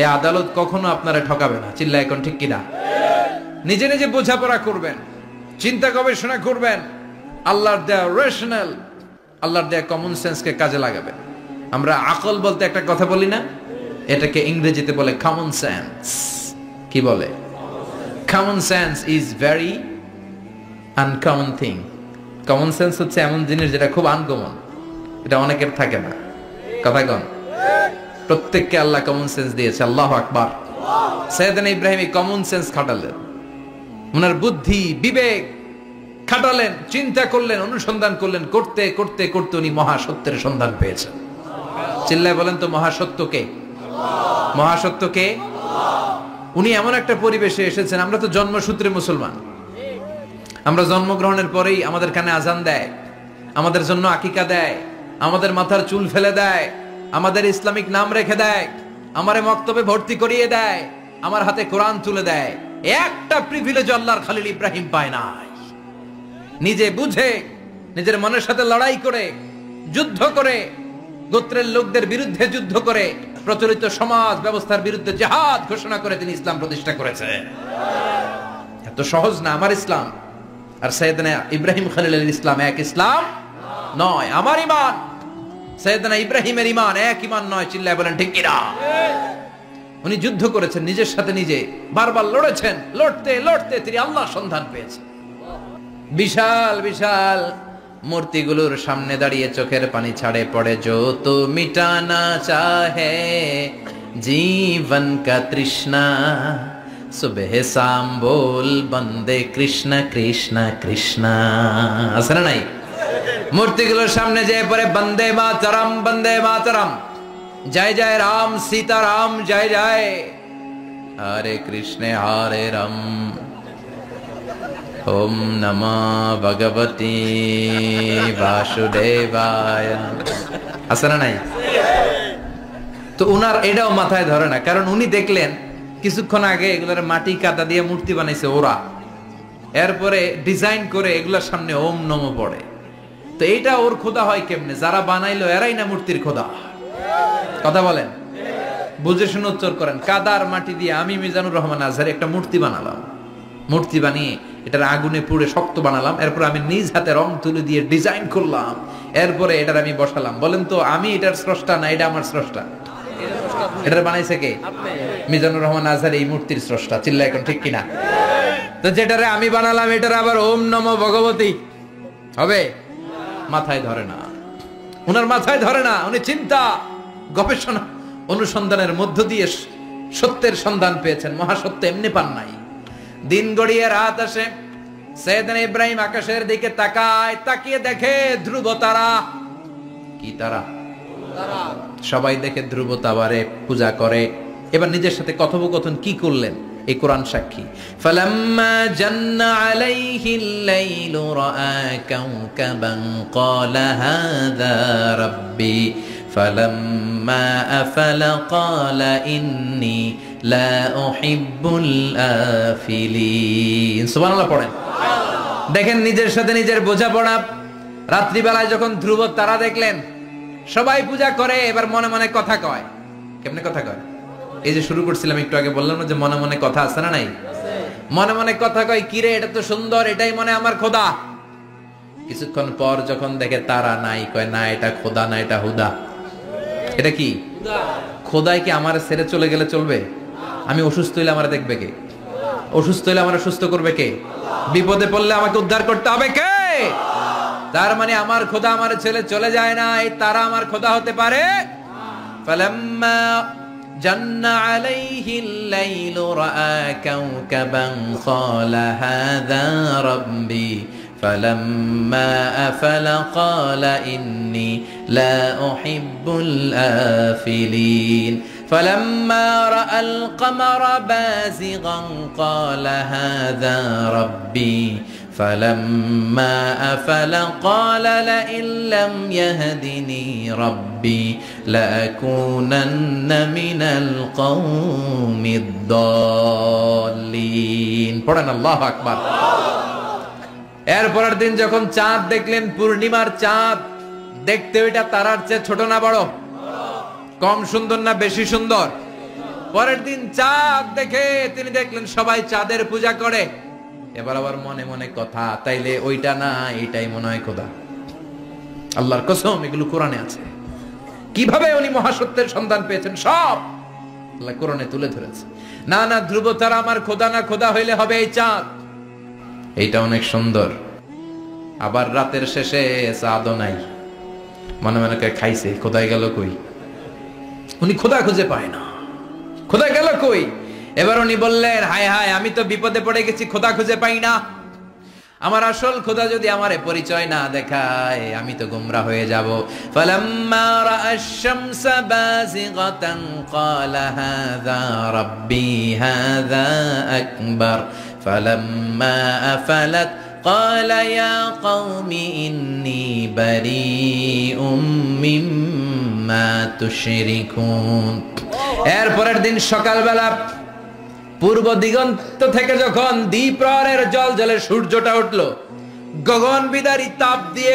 এই আদালত কখনো আপনারে ঠকাবে না। চিল্লা এখন ঠিক কিনা? নিজে নিজে বোঝাপড়া করবেন, চিন্তা গবেষণা করবেন, আল্লাহর দেয়া রেশনাল, আল্লাহর দেয়া কমন সেন্সকে কাজে লাগাবেন। আমরা আকল বলতে একটা কথা বলি না, এটাকে ইংরেজিতে বলে কমন সেন্স। কি বলে? Common sense is very uncommon thing. Common sense হচ্ছে এমন জিনিস যেটা খুব আনকমন, এটা অনেকের থাকে না। কথা কন, প্রত্যেককে আল্লাহ কমন সেন্স দিয়েছে। আল্লাহু আকবার। সাইয়েদনা ইব্রাহিম এই কমন সেন্স খাটালেন, ওনার বুদ্ধি বিবেক খাটালেন, চিন্তা করলেন, অনুসন্ধান করলেন, করতে করতে করতে উনি মহাসত্যের সন্ধান পেয়েছেন। চিল্লায় বলেন তো মহাসত্যকে, মহাসত্যকে। উনি এমন একটা পরিবেশে এসেছেন, আমরা তো জন্মসূত্রে মুসলমান, আমরা জন্মগ্রহণের পরেই আমাদের কানে আজান দেয়, আমাদের জন্য আকিকা দেয়, আমাদের মাথার চুল ফেলে দেয়, আমাদের ইসলামিক নাম রেখে দেয়, আমারে মক্তবে ভর্তি করিয়ে দেয়, আমার হাতে কোরআন তুলে দেয়। একটা প্রিভিলেজ আল্লাহর খলিল ইব্রাহিম পায় নাই। নিজে বুঝে, নিজের মনের সাথে লড়াই করে, যুদ্ধ করে, গোত্রের লোকদের বিরুদ্ধে যুদ্ধ করে, প্রচলিত সমাজ ব্যবস্থার বিরুদ্ধে জিহাদ ঘোষণা করে তিনি ইসলাম প্রতিষ্ঠা করেছে। এত সহজ না আমার ইসলাম আর সাইয়েদনা ইব্রাহিম খলিলের ইসলাম এক ইসলাম নয়। আমার ঈমান সাইয়েদনা ইব্রাহিমের ঈমান এক ঈমান নয়। চিল্লায় বলেন ঠিক কিনা? উনি যুদ্ধ করেছেন নিজের সাথে নিজে, বারবার লড়েছেন, লড়তে লড়তে তিনি আল্লাহর সন্ধান পেয়েছেন। বিশাল বিশাল মূর্তিগুলোর সামনে দাঁড়িয়ে চোখের পানি ছাড়ে পড়ে। जो तो मिटाना चाहे जीवन का तृष्णा सुबह शाम बोल बंदे कृष्ण कृष्ण कृष्ण। আছে না নাই? মূর্তিগুলোর সামনে যেয়ে পড়ে বন্দে মাতরম, বন্দে মাতরম, জয় জয় রাম সীতা রাম, জয় জয় হরে কৃষ্ণ হরে রাম, ওম নমঃ ভগবতে বাসুদেবায়। আছে না নাই? তো উনার এটাও মাথায় ধরে না, কারণ উনি দেখলেন কিছুক্ষণ আগে এগুলোর মাটি কাদা দিয়ে মূর্তি বানাইছে ওরা, এরপরে ডিজাইন করে এগুলোর সামনে ওম নমঃ পড়ে। তো এইটা ওর খোদা হয় কেমনে? যারা বানাইলো এরাই না মূর্তির খোদা। কথা বলেন, বুঝে শুনে উত্তর করেন। কাদার মাটি দিয়ে আমি মিজানুর রহমান আজহারি একটা মূর্তি বানালাম, মূর্তি বানিয়ে এটার আগুনে পুড়ে শক্ত বানালাম, এরপর আমি নিজ হাতে রং তুলে দিয়ে ডিজাইন করলাম, এরপরে এটার আমি বসালাম। বলেন তো আমি এটার স্রষ্টা না এটা আমার স্রষ্টা? এটার বানাইছে কে? মিজানুর রহমান আজহারি এই মূর্তির স্রষ্টা। চিল্লা এখন ঠিক কিনা? তো যেটারে আমি বানালাম এটার আবার ওম নমঃ ভগবতী হবে? মাথায় ধরে না, উনার মাথায় ধরে না। উনি চিন্তা গবেষণা অনুসন্ধানের মধ্য দিয়ে সত্যের সন্ধান পেয়েছেন। মহাসত্য এমনি পান নাই। দিন গড়িয়ে রাত আসে, সাইয়েদনা ইব্রাহিম আকাশের দিকে তাকায়, তাকিয়ে দেখে ধ্রুব তারা। কি তারা? সবাই দেখে ধ্রুব তারারে পূজা করে। এবার নিজের সাথে কথোপকথন কি করলেন এই কোরআন সাক্ষী। ফালাম্মা জান্না আলাইহিল লাইলু রাআ কাওকাবান ক্বালা হাযা রাব্বি ফালাম্মা আফালা ক্বালা ইন্নী লা উহিব্বুল আফিলিন। সুবহানাল্লাহ পড়েন। দেখেন নিজের সাথে নিজের বোঝাপড়া। রাত্রিবেলায় যখন ধ্রুব তারা দেখলেন, সবাই পূজা করে, এবার মনে মনে কথা কয়। কেমনে কথা কয়? এই যে শুরু করছিলাম একটু আগে, বললাম না যে মনে মনে কথা আছে না নাই? মনে মনে কথা কয়, কিরে এটা তো সুন্দর, এটাই মনে আমার খোদা। কিছুক্ষণ পর যখন দেখে তারা নাই, কয় না এটা খোদা না, এটা হুদা। এটা কি? খোদাই কি আমার ছেড়ে চলে গেলে চলবে? আমি অসুস্থ হইলে আমার দেখবে কে? অসুস্থ হইলে আমার সুস্থ করবে কে? বিপদে পড়লে আমাকে উদ্ধার করতে হবে কে? তার মানে আমার খোদা আমার ছেলে চলে যায় না, এই তারা আমার খোদা হতে পারে? ফালাম্মা জান্না আলাইহিল লাইলু রাআ কাওকাবান ক্বালা হাযা রাব্বি ফালাম্মা আফালা ক্বালা ইন্নী লা উহিব্বুল আফিলিন فلما رأى القمر بازغا قال هذا ربي فلما أفل قال لئن لم يهدني ربي لأكونن من القوم الضالين পড়েন আল্লাহু আকবার। এরপরের দিন যখন চাঁদ দেখলেন, পূর্ণিমার চাঁদ, দেখতে ওইটা তারার চেয়ে ছোট না বড়? কম সুন্দর না বেশি সুন্দর? পরের দিন চাঁদ দেখে তিনি দেখলেন সবাই চাঁদের পূজা করে। এবার আবার মনে মনে কথা, তাইলে ওইটা না এটাই মনে হয় খোদা। আল্লাহর কসম, এগুলো কোরআনে আছে। কিভাবে উনি মহাসত্যের সন্ধান পেয়েছেন সব আল্লাহ কোরআনে তুলে ধরেছে। না না, ধ্রুব তারা আমার খোদা না, খোদা হইলে হবে এই চাঁদ। এইটা অনেক সুন্দর। আবার রাতের শেষে চাঁদও নাই, মনে মনে খাইছে, খোদাই গেল কই? উনি খোদা খুঁজে পায় না, খোদা গেল কই? এবার উনি বললেন, হায় হায়, আমি তো বিপদে পড়ে গেছি, খোদা খুঁজে পাই না। আমার আসল খোদা যদি আমারে পরিচয় না দেখায়, আমি তো গুমরা হয়ে যাব। ফালাম্মা রাআশ শামসা বাযিগাতান ক্বালা হাযা রাব্বি হাযা আকবার ফালাম্মা আফালাত ক্বালা ইয়া কওমি ইন্নী বারীউম মিম্মা তুশরিকুন। এর পরের দিন সকালবেলা পূর্ব দিগন্ত থেকে যখন দ্বিপ্রহরের জলে সূর্যটা উঠলো, গগন বিদারী তাপ দিয়ে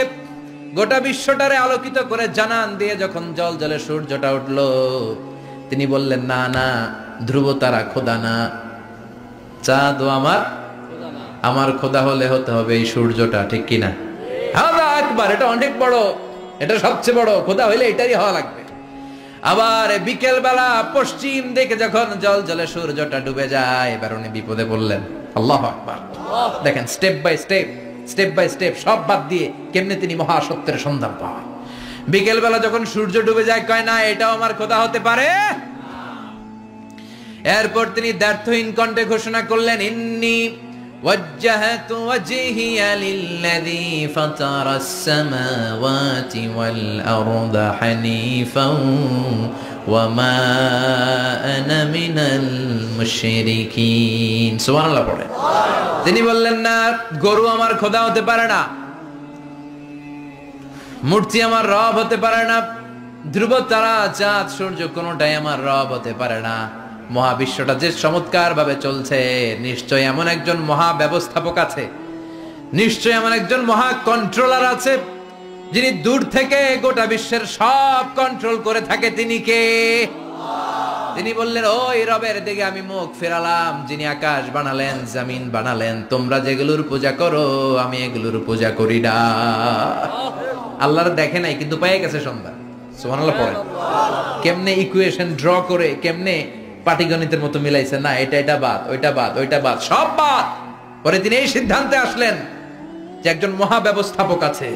গোটা বিশ্বটারে আলোকিত করে জানান দিয়ে যখন জলে সূর্যটা উঠলো, তিনি বললেন, না না, ধ্রুব তারা খোদা না, চাঁদও আমার খোদা হলে হতে হবে এই সূর্যটা, ঠিক কিনা? হাযা আকবার, এটা অনেক বড়, এটা সবচেয়ে বড়, খোদা হইলে এটারই হওয়া লাগবে। আবার বিকেল বেলা পশ্চিম দিকে যখন জলে সূর্যটা ডুবে যায়, এবার উনি বিপদে পড়লেন। আল্লাহু আকবার। দেখেন, স্টেপ বাই স্টেপ সব বাদ দিয়ে কেমনে তিনি মহাসত্যের সন্ধান পান। বিকেল বেলা যখন সূর্য ডুবে যায়, কয় না, এটাও আমার খোদা হতে পারে। এরপর তিনি দ্ব্যর্থহীন কণ্ঠে ঘোষণা করলেন, ইন্নী ওয়াজ্জাহতু ওয়াজহিয়া লিল্লাযী ফাতারাস সামাওয়াতি ওয়াল আরদা হানিফান ওয়া মা আনা মিনাল মুশরিকিন। সুবহানাল্লাহ পড়ে। তিনি বললেন, না, গরু আমার খোদা হতে পারে না, মূর্তি আমার রব হতে পারে না, ধ্রুব তারা, চাঁদ, সূর্য কোনটাই আমার রব হতে পারে না। মহাবিশ্বটা যে চমৎকার ভাবে চলছে, নিশ্চয় এমন একজন মহা ব্যবস্থাপক আছে, নিশ্চয় এমন একজন মহা কন্ট্রোলার আছে, যিনি দূর থেকে গোটা বিশ্বের সব কন্ট্রোল করে থাকে। তিনি কে? তিনি বললেন, ওই রবের দিকে আমি মুখ ফেরালাম, যিনি আকাশ বানালেন, জমিন বানালেন। তোমরা যেগুলোর পূজা করো, আমি এগুলোর পূজা করি না। আল্লাহর দেখে নাই, কিন্তু পেয়ে গেছে সন্ধান। সুবহানাল্লাহ পড়েন। কেমনে ইকুয়েশন ড্র করে, কেমনে পাটিগণিতের মতো মিলাইছে, না এটা বাদ, ওইটা বাদ, সব বাদ। পরে তিনি এই সিদ্ধান্তে আসলেন যে একজন মহা ব্যবস্থাপক আছে,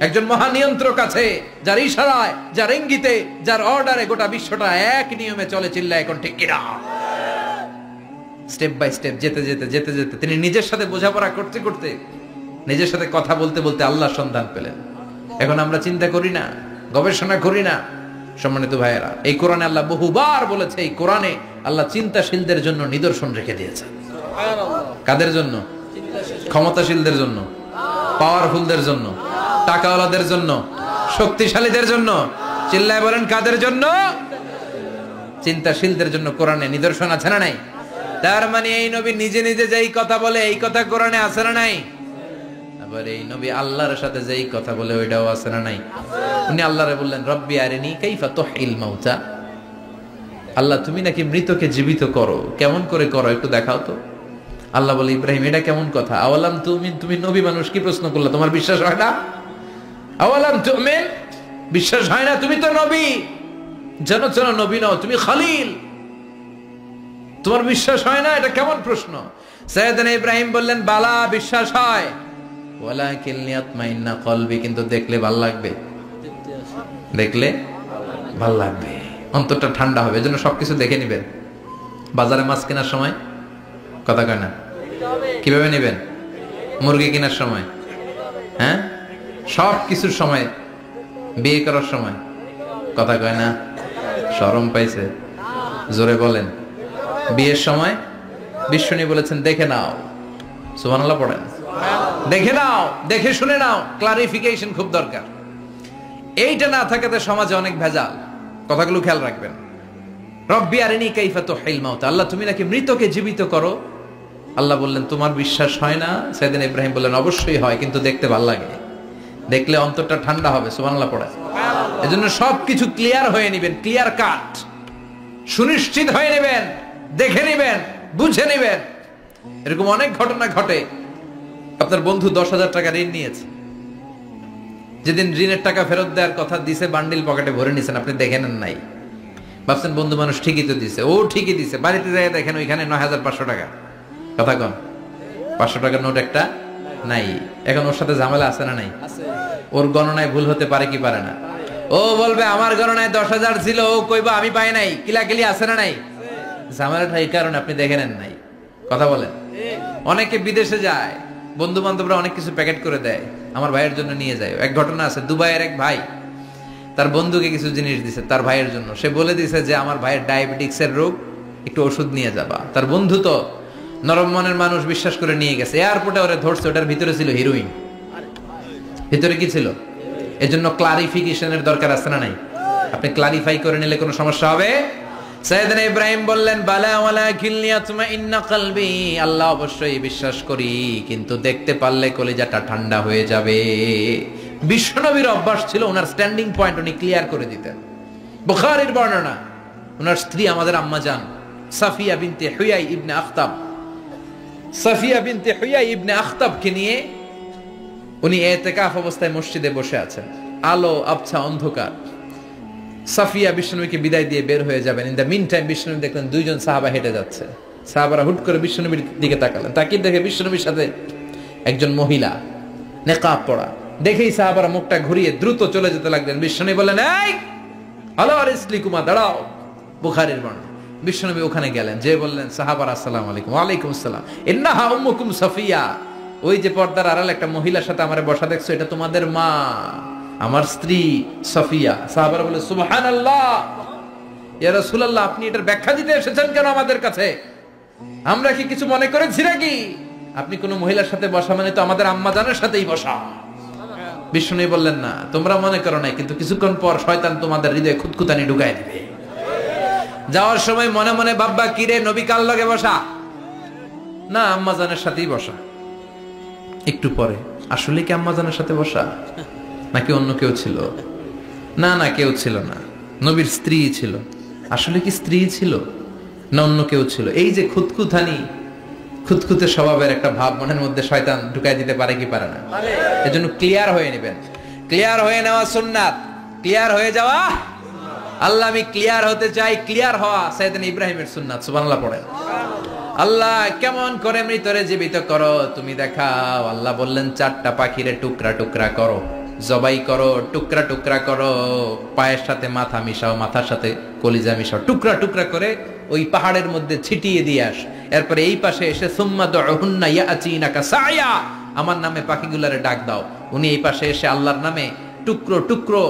একজন মহা নিয়ন্ত্রক আছে, যার ইশারায়, যার ইঙ্গিতে, যার অর্ডারে গোটা বিশ্বটা এক নিয়মে চলে। চিল্লায় এখন ঠিক কিনা? স্টেপ বাই স্টেপ যেতে যেতে তিনি নিজের সাথে বোঝাপড়া করতে করতে, নিজের সাথে কথা বলতে বলতে আল্লাহর সন্ধান পেলেন। এখন আমরা চিন্তা করি না, গবেষণা করি না। সম্মানিত ভাইয়েরা, এই কোরআনে আল্লাহ বহুবার বলেছে, এই কোরআনে আল্লাহ চিন্তাশীলদের জন্য নিদর্শন রেখে দিয়েছে। কাদের জন্য? ক্ষমতাশীলদের জন্য, পাওয়ারফুলদের জন্য, টাকাওয়ালাদের জন্য, শক্তিশালীদের জন্য। চিল্লায় বলেন, কাদের জন্য? চিন্তাশীলদের জন্য কোরআনে নিদর্শন আছে না নাই? তার মানে এই নবী নিজে নিজে যেই কথা বলে, এই কথা কোরআনে আছে না নাই? আবার এই নবী আল্লাহর সাথে যেই কথা বলে, ওইটাও আছে না নাই? উনি আল্লাহরে বললেন, রব্বি আরিনি কাইফা তুহিল মাউতা। আল্লাহ, তুমি নাকি মৃতকে জীবিত করো, কেমন করে করো একটু দেখাও তো। আল্লাহ বলে, ইব্রাহিম, এটা কেমন কথা? আওয়ালাম তুমিন, তুমি নবী মানুষ, কি প্রশ্ন করলে? তোমার বিশ্বাস হয় না? আওয়ালাম তুমিন, বিশ্বাস হয় না? তুমি তো নবী, যেন নবী নও, তুমি খলিল, তোমার বিশ্বাস হয় না? এটা কেমন প্রশ্ন? সাইয়েদনা ইব্রাহিম বললেন, বালা, বিশ্বাস হয়, ওয়ালাকিন লিয়াতমাইন্না কলবি, কিন্তু দেখলে ভাল লাগবে, দেখলে ভাল লাগবে, অন্তরটা ঠান্ডা হবে। এজন্য সবকিছু দেখে নিবেন। বাজারে মাছ কেনার সময় কথা কয় না, কিভাবে নিবেন? মুরগি কেনার সময়, হ্যাঁ, সব কিছুর সময়, বিয়ে করার সময় কথা কয় না, শরম পাইছে, জোরে বলেন। বিয়ের সময় বিশ্বনী বলেছেন, দেখে নাও। সুবহানাল্লাহ পড়েন। দেখে নাও, দেখে শুনে নাও, ক্লারিফিকেশন খুব দরকার। এইটা না থাকাতে সমাজে অনেক ভেজাল। কথাগুলো খেয়াল রাখবেন। রব্বি আরিনি কাইফা তুহিল মাউতা, আল্লাহ, তুমি নাকি মৃতকে জীবিত করো। আল্লাহ বললেন, তোমার বিশ্বাস হয় না? সাইয়েদনা ইব্রাহিম বললেন, অবশ্যই হয়, কিন্তু দেখতে ভালো লাগে, দেখলে অন্তরটা ঠান্ডা হবে। সুবহানাল্লাহ পড়ে। এজন্য সবকিছু ক্লিয়ার হয়ে নেবেন, ক্লিয়ার কাট, সুনিশ্চিত হয়ে নেবেন, দেখে নেবেন, বুঝে নেবেন। এরকম অনেক ঘটনা ঘটে। আপনার বন্ধু 10,000 টাকা ঋণ নিয়েছে, যেদিন ঋণের টাকা ফেরত দেওয়ার কথা দিছে বান্ডিল পকেটে ভরে নিছেন, আপনি দেখে নেন নাই, ভাবছেন বন্ধু মানুষ ঠিকই তো দিছে, ও ঠিকই দিছে, বাড়িতে যাই দেখেন ওইখানে ৯,৫০০ টাকা। কথা কন, ৫০০ টাকার নোট একটা নাই। এখন ওর সাথে ঝামেলা আছে না নাই? ওর গণনায় ভুল হতে পারে কি পারে না? ও বলবে আমার গণনায় ১০,০০০ ছিল, ও কইবা আমি পাই নাই, কিলাকিলি আছে না নাই? ঝামেলাটা এই কারণে আপনি দেখে নেন নাই। কথা বলেন। অনেকে বিদেশে যায়, বন্ধু বান্ধবরা অনেক কিছু প্যাকেট করে দেয়, আমার ভাইয়ের জন্য নিয়ে যায়। এক ঘটনা আছে, দুবাইয়ের এক ভাই তার বন্ধুকে কিছু জিনিস দিছে তার ভাইয়ের জন্য। সে বলে দিছে যে আমার ভাইয়ের ডায়াবেটিক্সের রোগ, একটু ওষুধ নিয়ে যাবা। তার বন্ধু তো নরম মনের মানুষ, বিশ্বাস করে নিয়ে গেছে। এয়ারপোর্টে ওরে ধরছে, ওটার ভিতরে ছিল হিরোইন। ভিতরে কি ছিল? এজন্য ক্লারিফিকেশনের দরকার আছে না নাই? আপনি ক্লারিফাই করে নিলে কোনো সমস্যা হবে? সাইয়েদনা ইব্রাহিম বললেন বালা ওয়ালাকিন লিয়াতমাইন্না কলবি, আল্লাহ অবশ্যই বিশ্বাস করি, কিন্তু দেখতে পারলে কলিজাটা ঠান্ডা হয়ে যাবে। বিশ্বনবীর অভ্যাস ছিল ওনার স্ট্যান্ডিং পয়েন্ট উনি ক্লিয়ার করে দিতেন। বুখারীর বর্ণনা, ওনার স্ত্রী আমাদের আম্মা জান সাফিয়া বিনতে হুয়াই ইবনে আখতাব, সাফিয়া বিনতে হুয়াই ইবনে আখতাবকে নিয়ে উনি ইতিকাফ অবস্থায় মসজিদে বসে আছেন। আলো আবছা অন্ধকার। সাফিয়া বিশ্বনবীকে বিদায় দিয়ে বের হয়ে যাবেন। ইন দ্য মিন টাইম বিশ্বনবী দেখলেন দুইজন সাহাবা হেঁটে যাচ্ছে। সাহাবারা হুট করে বিশ্বনবীর দিকে তাকালেন। তাকিয়ে দেখে বিশ্বনবীর সাথে একজন মহিলা, নেকাব পরা। দেখেই সাহাবারা মুখটা ঘুরিয়ে দ্রুত চলে যেতে লাগলেন। বিশ্বনবী বললেন, এই হ্যালো আরিসলিকুমা, দাঁড়াও। বুখারীর বর্ণনা। বিশ্বনবী ওখানে গেলেন, যে বললেন সাহাবারা আসসালামু আলাইকুম। ওয়ালাইকুম আসসালাম। ইন্নাহা উম্মুকুম সাফিয়া, ওই যে পর্দার আড়াল একটা মহিলার সাথে আমারে বসা দেখছো, এটা তোমাদের মা, আমার স্ত্রী সাফিয়া। সাহাবারা বলে সুবহানাল্লাহ, ইয়া রাসূলুল্লাহ, আপনি এটার ব্যাখ্যা দিতে এসেছেন কেন আমাদের কাছে? আমরা কি কিছু মনে করেছি নাকি? আপনি কোন মহিলার সাথে বসা মানে তো আমাদের আম্মা জানের সাথেই বসা। বিষ্ণু বললেন, না তোমরা মনে করো নাই, কিন্তু কিছুক্ষণ পর শয়তান তোমাদের হৃদয়ে খুঁতখুঁতানি ঢুকাই দিবে। যাওয়ার সময় মনে মনে ভাববা, কিরে নবী কার লগে বসা? না, আম্মা জানের সাথেই বসা। একটু পরে, আসলে কি আম্মা জানের সাথে বসা নাকি অন্য কেউ ছিল? না না, কেউ ছিল না, নবীর স্ত্রী ছিল। আসলে কি স্ত্রী ছিল না অন্য কেউ ছিল? এই যে খুঁতখুঁতানি, খুঁতখুঁতে স্বভাবের একটা ভাব মনের মধ্যে শয়তান ঢুকাই দিতে পারে কি পারে না? এজন্য ক্লিয়ার হয়ে নেবেন। ক্লিয়ার হয়ে নেওয়া সুন্নাত, ক্লিয়ার হয়ে যাওয়া। আল্লাহ আমি ক্লিয়ার হতে চাই, ক্লিয়ার হওয়া সাইয়েদনা ইব্রাহিমের সুন্নাত। সুবহানাল্লাহ পড়েন। আল্লাহ কেমন করে মৃতরে জীবিত করো তুমি দেখাও। আল্লাহ বললেন 4টা পাখিরে টুকরা টুকরা করো, জবাই করো, টুকরা টুকরা করো, পায়ের সাথে মাথা মিশাও, মাথার সাথে কলিজা মিশাও, টুকরা টুকরা করে ওই পাহাড়ের মধ্যে ছিটিয়ে দিয়ে আস। এরপরে এই পাশে এসে সুম্মা দুহুন্না ইয়াতিনাকা সায়া, আমার নামে পাখিগুলারে ডাক দাও। উনি এই পাশে এসে আল্লাহর নামে টুকরো টুকরো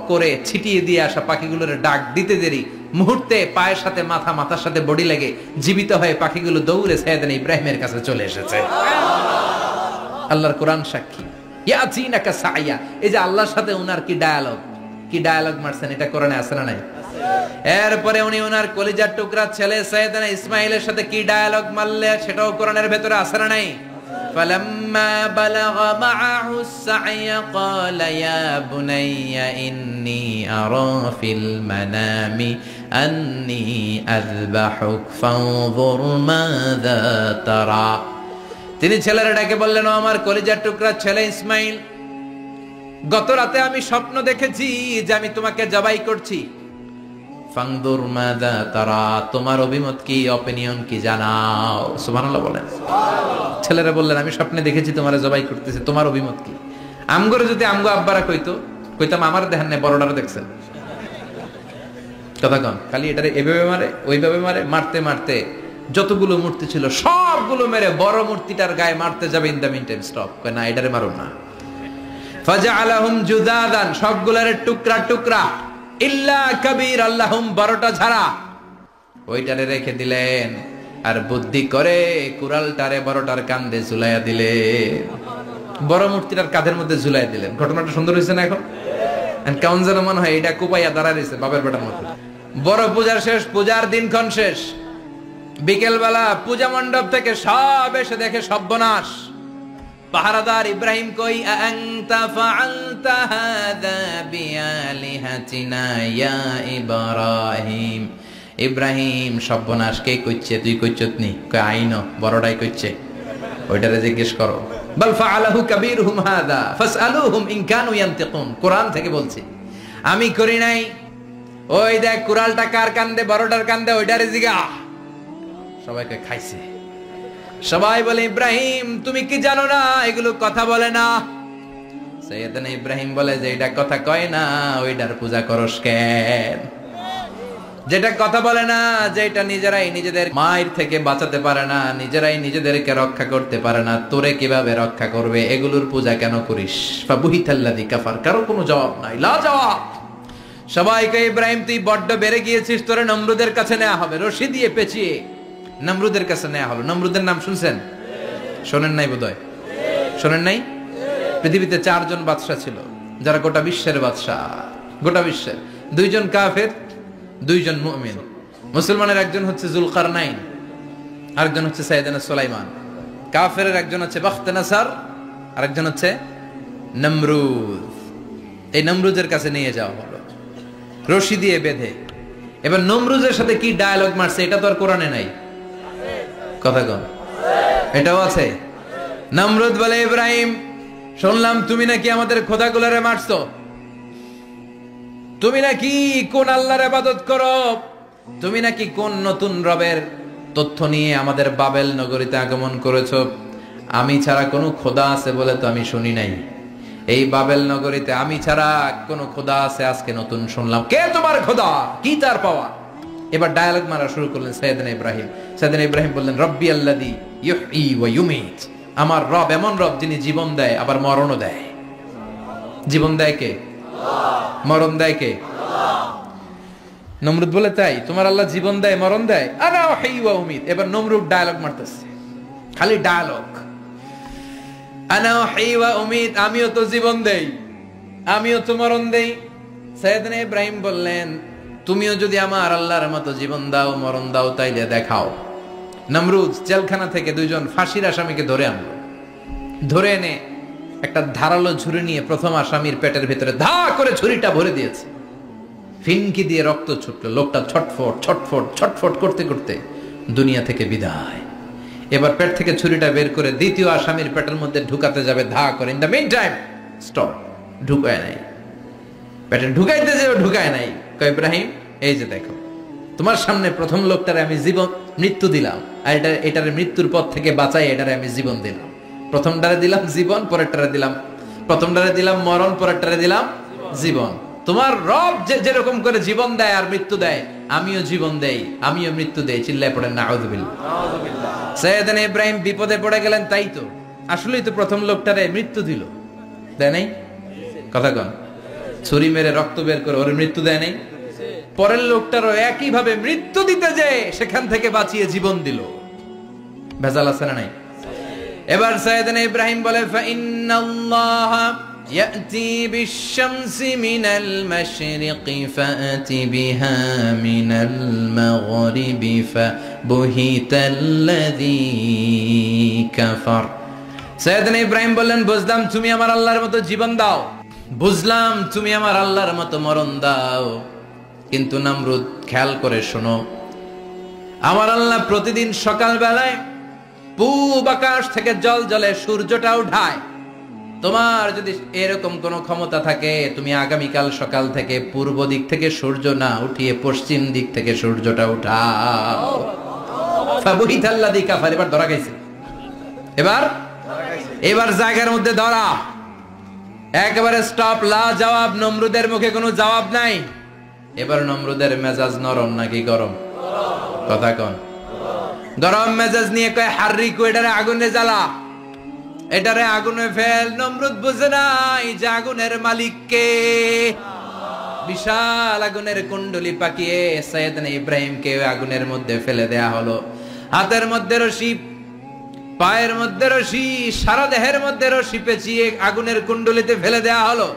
করে ছিটিয়ে দিয়ে আসা পাখিগুলোর ডাক দিতে দেরি মুহূর্তে পায়ের সাথে মাথা, মাথার সাথে বডি লেগে জীবিত হয়ে পাখিগুলো দৌড়ে সাইয়েদনা ইব্রাহিমের কাছে চলে এসেছে। আল্লাহর কোরআন সাক্ষী। ইয়াতিনাকা সায়া, এই যে আল্লাহর সাথে উনার কি ডায়ালগ মারছেন, এটা কোরআনে আছে না নাই? এরপরে উনি ওনার কলিজার টুকরা ছেলে সাইয়েদনা ইসমাইলের সাথে কি ডায়ালগ মারলে, সেটাও কোরআনের ভেতরে আছে না নাই? فلما بلغ معه السعي قال يا بني إني أرى في المنام أني أذبحك فانظر ماذا ترى। তিনি ছেলেরা ডেকে বললেন, ও আমার কলিজার টুকরা ছেলে ইসমাইল, গত রাতে আমি স্বপ্ন দেখেছি যে আমি তোমাকে জবাই করছি। ফাংদুর মাযা তারা, তোমার অভিমত কি, অপিনিয়ন কি জানাও। সুবহানাল্লাহ বলেন। ছেলেরা বললেন, আমি স্বপ্নে দেখেছি তোমারে জবাই করতেছে, তোমার অভিমত কি? আমগরে যদি আমগো আব্বারা কইতাম আমার দেখেন না, বড়টারে দেখছেন। কথা কন, খালি এটারে এভাবে মারে ওইভাবে মারে, মারতে মারতে যতগুলো মূর্তি ছিল সবগুলো মেরে বড় মূর্তিটার গায়ে মারতে যাবে। In the meantime stop, কয় না এটারে মারুন না। ফাজআলাহুম জুদাদান, সবগুলোরে টুকরা টুকরা, ইল্লা কবির আল্লাহুম, বড়টা ছাড়া ওইটারে রেখে দিলেন। আর বুদ্ধি করে কুড়ালটারে বড়টার কাঁধে ঝুলাইয়া দিলে, বড় মূর্তিটার কাঁধের মধ্যে ঝুলাই দিলেন। ঘটনাটা সুন্দর হয়েছে না? এখন কেমন যেন মনে হয় এটা কুপাইয়া দাঁড়া রয়েছে বাবার বেটার মতো। বড় পূজার শেষ, পূজার দিনক্ষণ শেষ। বিকেল বেলা পূজা মণ্ডপ থেকে সব এসে দেখে সর্বনাশ। পাহারাদার ইব্রাহিম কই, আনতা ফাআলতা হাযা বিআলিহাতিনা ইয়া ইব্রাহিম। ইব্রাহিম সর্বনাশ কে কইছে? তুই কইছত নি? কই আইনো, বড়টাই কইছে, ওইটারে জিজ্ঞেস করো। বাল ফাআলাহু কাবীরুহুম হাযা ফাসআলুহুম ইন কানু ইয়ানতিকুন। কোরআন থেকে বলছি, আমি করি নাই। ওই দেখ কুড়ালটা কার কান্দে, বড়টার কান্দে, ওইটারে জিগা। সবাইকে খাইছে। সবাই বলে ইব্রাহিম তুমি কি জানো না এগুলো কথা বলে না? সাইয়েদনা ইব্রাহিম বলে যে এটা কথা কয় না ওইটার পূজা করস কেন? যেটা কথা বলে না, যেটা নিজেরাই নিজেদের মায়ের থেকে বাঁচাতে পারে না, নিজেরাই নিজেদেরকে রক্ষা করতে পারে না, তোরে কিভাবে রক্ষা করবে? এগুলোর পূজা কেন করিস? ফাবুহিতাল্লাযী কাফার। কারো কোনো জবাব নাই, লা জবাব। সবাইকে ইব্রাহিম তুই বড্ড বেড়ে গিয়েছিস, তোরে নমরুদের কাছে নেওয়া হবে, রশি দিয়ে পেঁচিয়ে নমরুদের কাছে নেওয়া হলো। নমরুদের নাম শুনছেন? শোনেন নাই বোধহয়, শোনেন নাই? পৃথিবীতে 4 জন বাদশা ছিল যারা গোটা বিশ্বের বাদশা, গোটা বিশ্বের। 2 জন কাফের, 2 জন মুমিন। মুসলমানের একজন হচ্ছে যুলকারনাইন, আরেকজন হচ্ছে সাইয়েদনা সুলাইমান। কাফেরের একজন হচ্ছে বাখতানাসার, আরেকজন হচ্ছে নমরুদ। এই নমরুদের কাছে নিয়ে যাওয়া হলো রশি দিয়ে বেঁধে। এবার নমরুদের সাথে কি ডায়ালগ মারছে এটা তো আর কোরআনে নাই। কথা কন, এটাও আছে। নমরুদ বলে ইব্রাহিম শুনলাম তুমি নাকি আমাদের খোদাগুলারে মারছো, তুমি নাকি কোন আল্লাহর ইবাদত করো, তুমি নাকি কোন নতুন রবের তথ্য নিয়ে আমাদের বাবেল নগরীতে আগমন করেছো। আমি ছাড়া কোনো খোদা আছে বলে তো আমি শুনি নাই। এই বাবেল নগরীতে আমি ছাড়া কোনো খোদা আছে আজকে নতুন শুনলাম। কে তোমার খোদা? কি তার পাওয়া? এবার ডায়ালগ মারা শুরু করলেন সাইয়েদনা ইব্রাহিম। সাইয়েদনা ইব্রাহিম বললেন রব্বি আল্লাযী ইউহয়ী ওয়া ইউমীত। আমার রব এমন রব যিনি জীবন দেয় আবার মরণও দেয়। জীবন দেয় কে? মরণ দেয় কে? নমরুদ বলে তাই তোমার আল্লাহ জীবন দেয় মরণ দেয়? আনা উহয়ী ওয়া উমীত। এবার নমরুদ ডায়ালগ মারতেছে, খালি ডায়ালগ। আনা উহয়ী ওয়া উমীত, আমিও তো জীবন দেই, আমিও তো মরণ দেই। সাইয়েদনা ইব্রাহিম বললেন তুমিও যদি আমার আল্লাহর মতো জীবন দাও মরণ দাও তাইলে দেখাও। নমরুদ জেলখানা থেকে 2 জন ফাঁসির আসামিকে ধরে আনলো। ধরে এনে একটা ধারালো ছুরি নিয়ে প্রথম আসামির পেটের ভিতরে ধা করে ছুরিটা ভরে দিয়েছে। ফিনকি দিয়ে রক্ত ছুটলো। লোকটা ছটফট ছটফট ছটফট করতে করতে দুনিয়া থেকে বিদায়। এবার পেট থেকে ছুরিটা বের করে দ্বিতীয় আসামির পেটের মধ্যে ঢুকাতে যাবে ধা করে। In the meantime stop, ঢুকায় নাই। পেটে ঢুকাইতে যেও ঢুকায় নাই। কয় ইব্রাহিম এই যে দেখো তোমার সামনে প্রথম লোকটারে আমি মৃত্যু দিলাম, আর এটারে মৃত্যুর পথ থেকে বাঁচাই এটারে আমি জীবন দিলাম। প্রথমটারে দিলাম জীবন, পরেরটারে দিলাম, প্রথমটারে দিলাম মরণ, পরেরটারে দিলাম জীবন। তোমার রব যেরকম করে জীবন দেয় আর মৃত্যু দেয়, আমিও জীবন দেই আমিও মৃত্যু দেই। চিল্লায় পড়েন নাউযুবিল্লাহ। সাইয়েদনা ইব্রাহিম বিপদে পড়ে গেলেন। তাই তো আসলেই তো প্রথম লোকটারে মৃত্যু দিল, দেয় নাই? কথা কন, ছুরি মেরে রক্ত বের করে ওর মৃত্যু দেয় নাই? পরের লোকটারও একই ভাবে মৃত্যু দিতে যে সেখান থেকে বাঁচিয়ে জীবন দিল। ভেজাল আছে না নাই? এবার সাইয়েদনা ইব্রাহিম বলে ফাইন্নাল্লাহা ইয়াতি বিশ-শামসি মিনাল মাশরিকি ফাআতি বিহা মিনাল মাগরিবি ফাবুহিতাল্লাযী কাফার। সাইয়েদনা ইব্রাহিম বললেন বুঝলাম তুমি আমার আল্লাহর মতো জীবন দাও, বুঝলাম তুমি আমার আল্লাহর মতো মরণ দাও, কিন্তু নমরুদ খেয়াল করে শোনো, আমার আল্লাহ প্রতিদিন সকাল বেলায় পূব আকাশ থেকে জল জলে সূর্যটা উঠায়। তোমার যদি এরকম কোন ক্ষমতা থাকে তুমি আগামীকাল সকাল থেকে পূর্ব দিক থেকে সূর্য না উঠিয়ে পশ্চিম দিক থেকে সূর্যটা উঠাও। ফাবুহিতাল্লাযী কাফার। এবার ধরা গেছে, এবার জায়গার মধ্যে ধরা, একেবারে স্টপ, লা জবাব। নমরুদের মুখে কোনো জবাব নাই। এবার নমরুদের মেজাজ নরম নাকি গরম? কথা কন। গরম মেজাজ নিয়ে কয় হাররিকু, এটারে আগুনে জ্বালা, এটারে আগুনে ফেল। নমরুদ বুঝে নাই যে আগুনের মালিক কে। বিশাল আগুনের কুণ্ডলি পাকিয়ে সাইয়েদনা ইব্রাহিমকে আগুনের মধ্যে ফেলে দেয়া হলো। হাতের মধ্যে রশি, পায়ের মধ্যে রশি, সারা দেহের মধ্যে রশি পেঁচিয়ে আগুনের কুণ্ডলিতে ফেলে দেয়া হলো।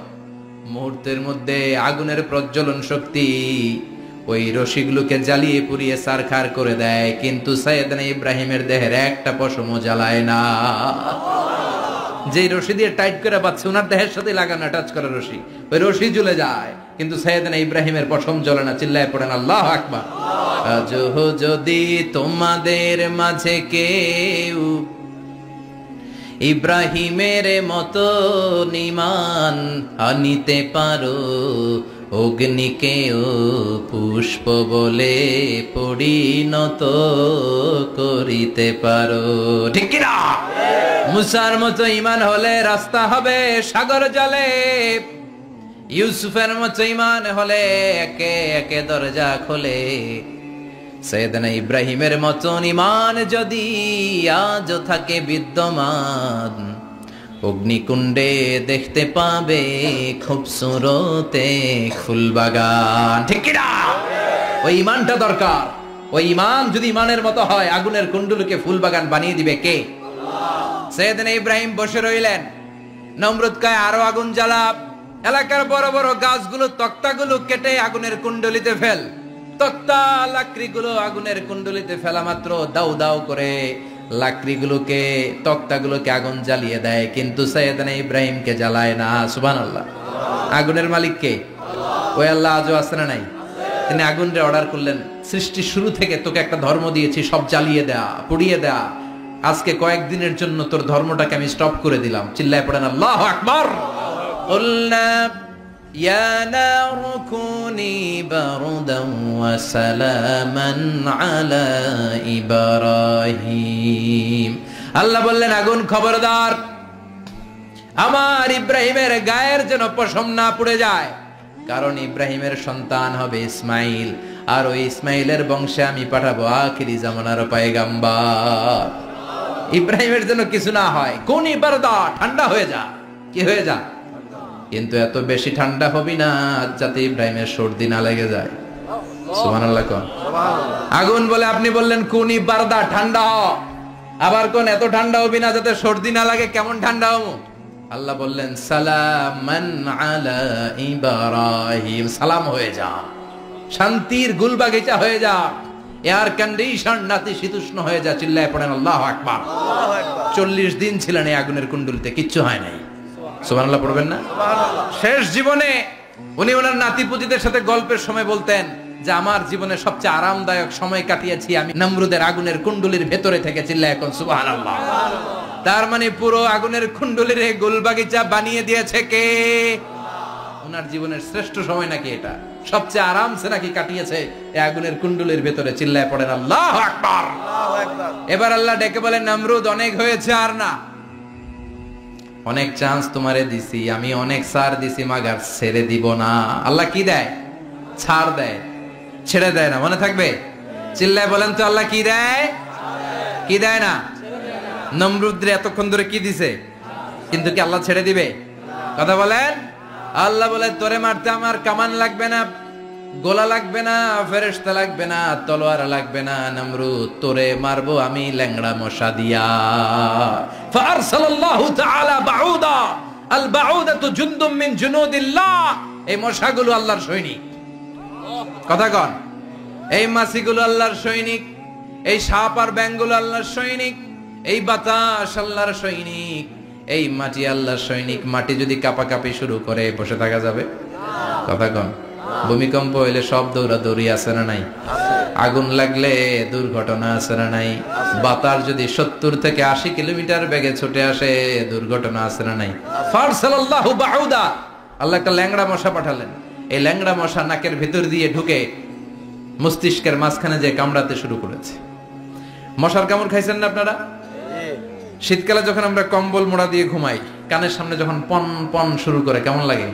মুহূর্তের মধ্যে আগুনের প্রজ্বলন শক্তি ওই রশিগুলোকে জ্বালিয়ে পুড়িয়ে ছারখার করে দেয়, কিন্তু সাইয়েদনা ইব্রাহিমের দেহের একটা পশমও জ্বালায় না। যে রশি দিয়ে টাইট করে বাঁধছে ওনার দেহের সাথে লাগানো টাচ করা রশি, ওই রশি জ্বলে যায়, কিন্তু সাইয়েদনা ইব্রাহিমের পশম জ্বলে না। চিল্লায় পড়েন আল্লাহু আকবার। আজও যদি তোমাদের মাঝে কেউ ইব্রাহিমের মতো ঈমান আনিতে পারো, অগ্নিকেও পুষ্প বলে পরিণত করিতে পারো। ঠিক কিনা? মুসার মতো ঈমান হলে রাস্তা হবে সাগর জলে, ইউসুফের মতো ঈমান হলে একে একে দরজা খোলে। সাইয়েদনা ইব্রাহিমের মতন ঈমান যদি আজও থাকে বিদ্যমান, অগ্নিকুণ্ডে দেখতে পাবে খুবসুরত এক ফুলবাগান। ঠিক কি না? ওই ঈমানটা দরকার। ওই ঈমান যদি ঈমানের মতো হয়, আগুনের কুণ্ডুলকে ফুলবাগান বানিয়ে দিবে কে? আল্লাহ। সাইয়েদনা ইব্রাহিম বসে রইলেন, নমরুদ কয় আরো আগুন জ্বালা, এলাকার বড় বড় গাছগুলো তক্তাগুলো কেটে আগুনের কুণ্ডলিতে ফেল। তক্তা লাকড়িগুলো আগুনের কুণ্ডলিতে ফেলা মাত্র দাউ দাউ করে লাকড়িগুলোকে তক্তাগুলোকে আগুন জ্বালিয়ে দেয়, কিন্তু সাইয়েদনা ইব্রাহিমকে জ্বালায় না। সুবহানাল্লাহ। আগুনের মালিক কে? ওই আল্লাহ আজও আছে না নাই? তিনি আগুনরে অর্ডার করলেন, সৃষ্টির শুরু থেকে তোকে একটা ধর্ম দিয়েছি, সব জ্বালিয়ে দেয়া, পুড়িয়ে দেয়া। আজকে কয়েকদিনের জন্য তোর ধর্মটাকে আমি স্টপ করে দিলাম। চিল্লায় পড়েন আল্লাহু আকবার। কুলনা ইয়া নারু কুনি বারদান ওয়া সালামান আলা ইব্রাহিম। আল্লাহ বললেন, আগুন খবরদার, আমার ইব্রাহিমের গায়ের যেন পশম না পুড়ে যায়, কারণ ইব্রাহিমের সন্তান হবে ইসমাইল, আর ওই ইসমাইলের বংশে আমি পাঠাবো আখিরি জামানার পয়গাম্বর। ইব্রাহিমের জন্য কিছু না হয়, কোনি বারদা, ঠান্ডা হয়ে যা। কি হয়ে যা? কিন্তু এত বেশি ঠান্ডা হবি না যাতে ইব্রাহিমের সর্দি না লেগে যায়। সুবহানাল্লাহ। কোন আগুন বলে আপনি বললেন কোনি বারদা, ঠান্ডা হ, আবার কোন এত ঠান্ডা হবি না যাতে সর্দি না লাগে। কেমন ঠান্ডা হবো? আল্লাহ বললেন সালামান আলা ইব্রাহিম, সালাম হয়ে যা, শান্তির গুলবাগিচা হয়ে যা, এয়ার কন্ডিশন নাতিশীতোষ্ণ হয়ে যা। চিল্লায় পড়েন আল্লাহু আকবার। 40 দিন ছিলেন এই আগুনের কুণ্ডলিতে, কিচ্ছু হয় নাই। সুবহানাল্লাহ পড়বেন না? শেষ জীবনে উনি ওনার নাতিপুতিদের সাথে গল্পের সময় বলতেন যে আমার জীবনে সবচেয়ে আরামদায়ক সময় কাটিয়েছি আমি নমরুদের আগুনের কুণ্ডলির ভেতরে থেকে। চিল্লায় এখন সুবহানাল্লাহ। তার মানে পুরো আগুনের কুণ্ডলির গোলবাগিচা বানিয়ে দিয়েছে কে? ওনার জীবনের শ্রেষ্ঠ সময় নাকি এটা? সবচেয়ে আরামসে নাকি কাটিয়েছে এই আগুনের কুণ্ডলির ভেতরে। চিল্লায় পড়েন আল্লাহু আকবার। এবার আল্লাহ ডেকে বলেন, নমরুদ অনেক হয়েছে, আর না, অনেক চান্স তোমারে দিছি আমি, অনেক ছাড় দিছি, মাগার ছেড়ে দিব না। আল্লাহ কি দেয়? ছাড় দেয়, ছেড়ে দেয় না। মনে থাকবে? চিল্লায় বলেন তো, আল্লাহ কি দেয়? কি দেয় না? নমরুদরে এতক্ষণ ধরে কি দিছে, কিন্তু কি আল্লাহ ছেড়ে দিবে? কথা বলেন। আল্লাহ বলে, তোরে মারতে আমার কামান লাগবে না, গোলা লাগবে না, ফেরেশতা লাগবে না, তলোয়ার লাগবে না। নমরুদ, তোরে মারবো আমি ল্যাংড়া মশা দিয়া। ফারসালাল্লাহু তাআলা বাউদা, আল বাউদাতু জুনদুম মিন জুনুদিল্লাহ। এই মশাগুলো আল্লাহর সৈনিক। কথা কন। এই মাছিগুলো আল্লাহর সৈনিক, এই সাপ আর ব্যাঙগুলো আল্লাহর সৈনিক, এই বাতাস আল্লাহর সৈনিক, এই মাটি আল্লাহর সৈনিক। মাটি যদি কাঁপাকাঁপি শুরু করে, বসে থাকা যাবে? কথা কন। ভূমিকম্প হইলে সব দৌড়াদৌড়ি আছে না নাই? আগুন লাগলে দুর্ঘটনা আছে না নাই? বাতাস যদি 70 থেকে 80 কিলোমিটার বেগে ছুটে আসে, দুর্ঘটনা আছে না নাই? ফারসালাল্লাহু বাউদা, আল্লাহ একটা ল্যাংড়া মশা পাঠালেন। এই ল্যাংড়া মশা নাকের ভিতর দিয়ে ঢুকে মস্তিষ্কের মাঝখানে যে কামড়াতে শুরু করেছে। মশার কামড় খাইছেন না আপনারা? শীতকালে যখন আমরা কম্বল মোড়া দিয়ে ঘুমাই, কানের সামনে যখন পন পন শুরু করে, কেমন লাগে?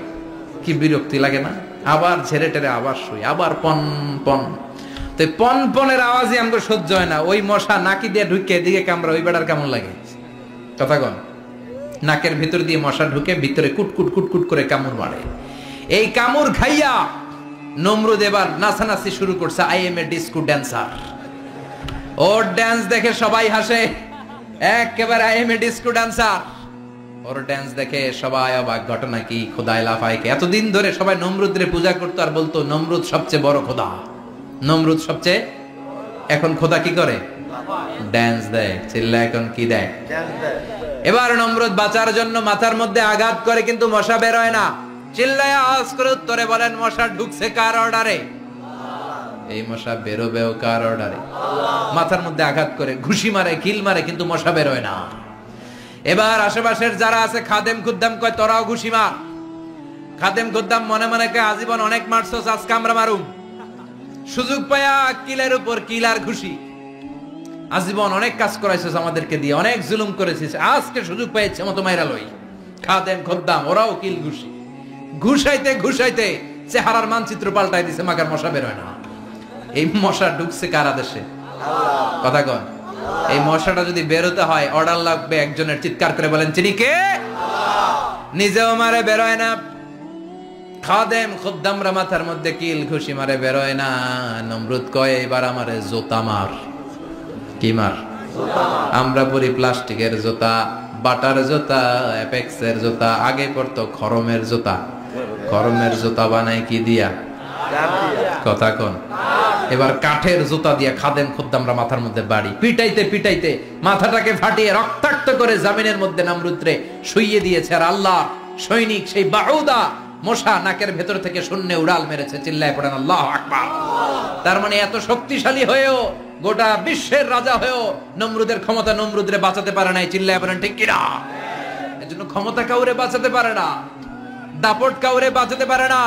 কি বিরক্তি লাগে না? আবার ঝেড়ে টেরে আবার শুই, আবার পন পন। তো পন পনের আওয়াজই আমাকে সহ্য হয় না। ওই মশা নাকি দিয়ে ঢুকে দিকে কামড়া, ওই বেড়ার কেমন লাগে? কথা কন। নাকের ভিতর দিয়ে মশা ঢুকে ভিতরে কুটকুট কুটকুট করে কামড় মারে। এই কামড় খাইয়া নমরুদ এবার নাচানাচি শুরু করছে। I M A disco dancer. Or dance দেখে সবাই হাসে, একেবারে I M A disco dancer. Or dance দেখে সবাই অবাক। ঘটনা কি? খোদায় লাফায় কে? এতদিন ধরে সবাই নমরুদরে পূজা করতো আর বলতো নমরুদ সবচেয়ে বড় খোদা, নমরুদ সবচেয়ে। এখন খোদা কি করে? ড্যান্স দেয়। চিল্লা এখন কি দেয়? এবার নমরুদ বাঁচার জন্য মাথার মধ্যে আঘাত করে, কিন্তু মশা বের হয় না। চিল্লায় আওয়াজ করে উত্তরে বলেন, মশা ঢুকছে কার অর্ডারে? এই মশা বেরোবেও কার অর্ডারে? মাথার মধ্যে আঘাত করে ঘুষি মারে, কিল মারে, কিন্তু মশা বের হয় না। এবার আশেপাশের যারা আছে খাদেম খুদ্দাম কয় তোরাও ঘুষি মার। খাদেম খুদ্দাম মনে মনে কয় আজীবন অনেক মারছস, আজকে আমরা মারুম। সুযোগ পায়া কিলের উপর কিলার ঘুষি, আজীবন অনেক কাজ করাইছিস আমাদেরকে দিয়ে, অনেক জুলুম করেছিস, আজকে সুযোগ পেয়েছে মতো মাইরা লই। খাদেম খুদ্দাম ওরাও কিল ঘুষি, ঘুষাইতে ঘুষাইতে চেহারার মানচিত্র পাল্টাই দিছে, মাকার মশা বের হয় না। এই মশা ঢুকছে কারা দেশে? কথা কন। এই মশাটা যদি বেরোতে হয় অর্ডার লাগবে একজনের, চিৎকার করে বলেন চিনি কে? নিজেও মারে বেরোয় না, খাদেম খুদ্দামরা মাথার মধ্যে কিল ঘুষি মারে বেরোয় না। নমরুদ কয় এবার আমারে জোতা মার। কি মার? আমরা পরি প্লাস্টিকের জুতা, বাটার জুতা, অ্যাপেক্সের জুতা, আগে পড়তো খরমের জুতা। খরমের জুতা বানায় কি দিয়া? কথা কোন। এবার কাঠের জুতা দিয়া খাদেম খুদ্দামরা মাথার মধ্যে বাড়ি, পিটাইতে পিটাইতে মাথাটাকে ফাটিয়ে রক্তাক্ত করে জামিনের মধ্যে নমরুদরে শুইয়ে দিয়েছে। আর আল্লাহ সৈনিক সেই বাউদা মশা নাকের ভেতর থেকে শূন্যে উড়াল মেরেছে। চিল্লায় পড়েন আল্লাহু আকবার। তার মানে এত শক্তিশালী হয়েও, গোটা বিশ্বের রাজা হয়েও নমরুদের ক্ষমতা নমরুদরে বাঁচাতে পারে নাই। চিল্লায় পড়েন ঠিক কিনা? এজন্য ক্ষমতা কাউরে বাঁচাতে পারে না, দাপট কাউরে বাঁচাতে পারে না,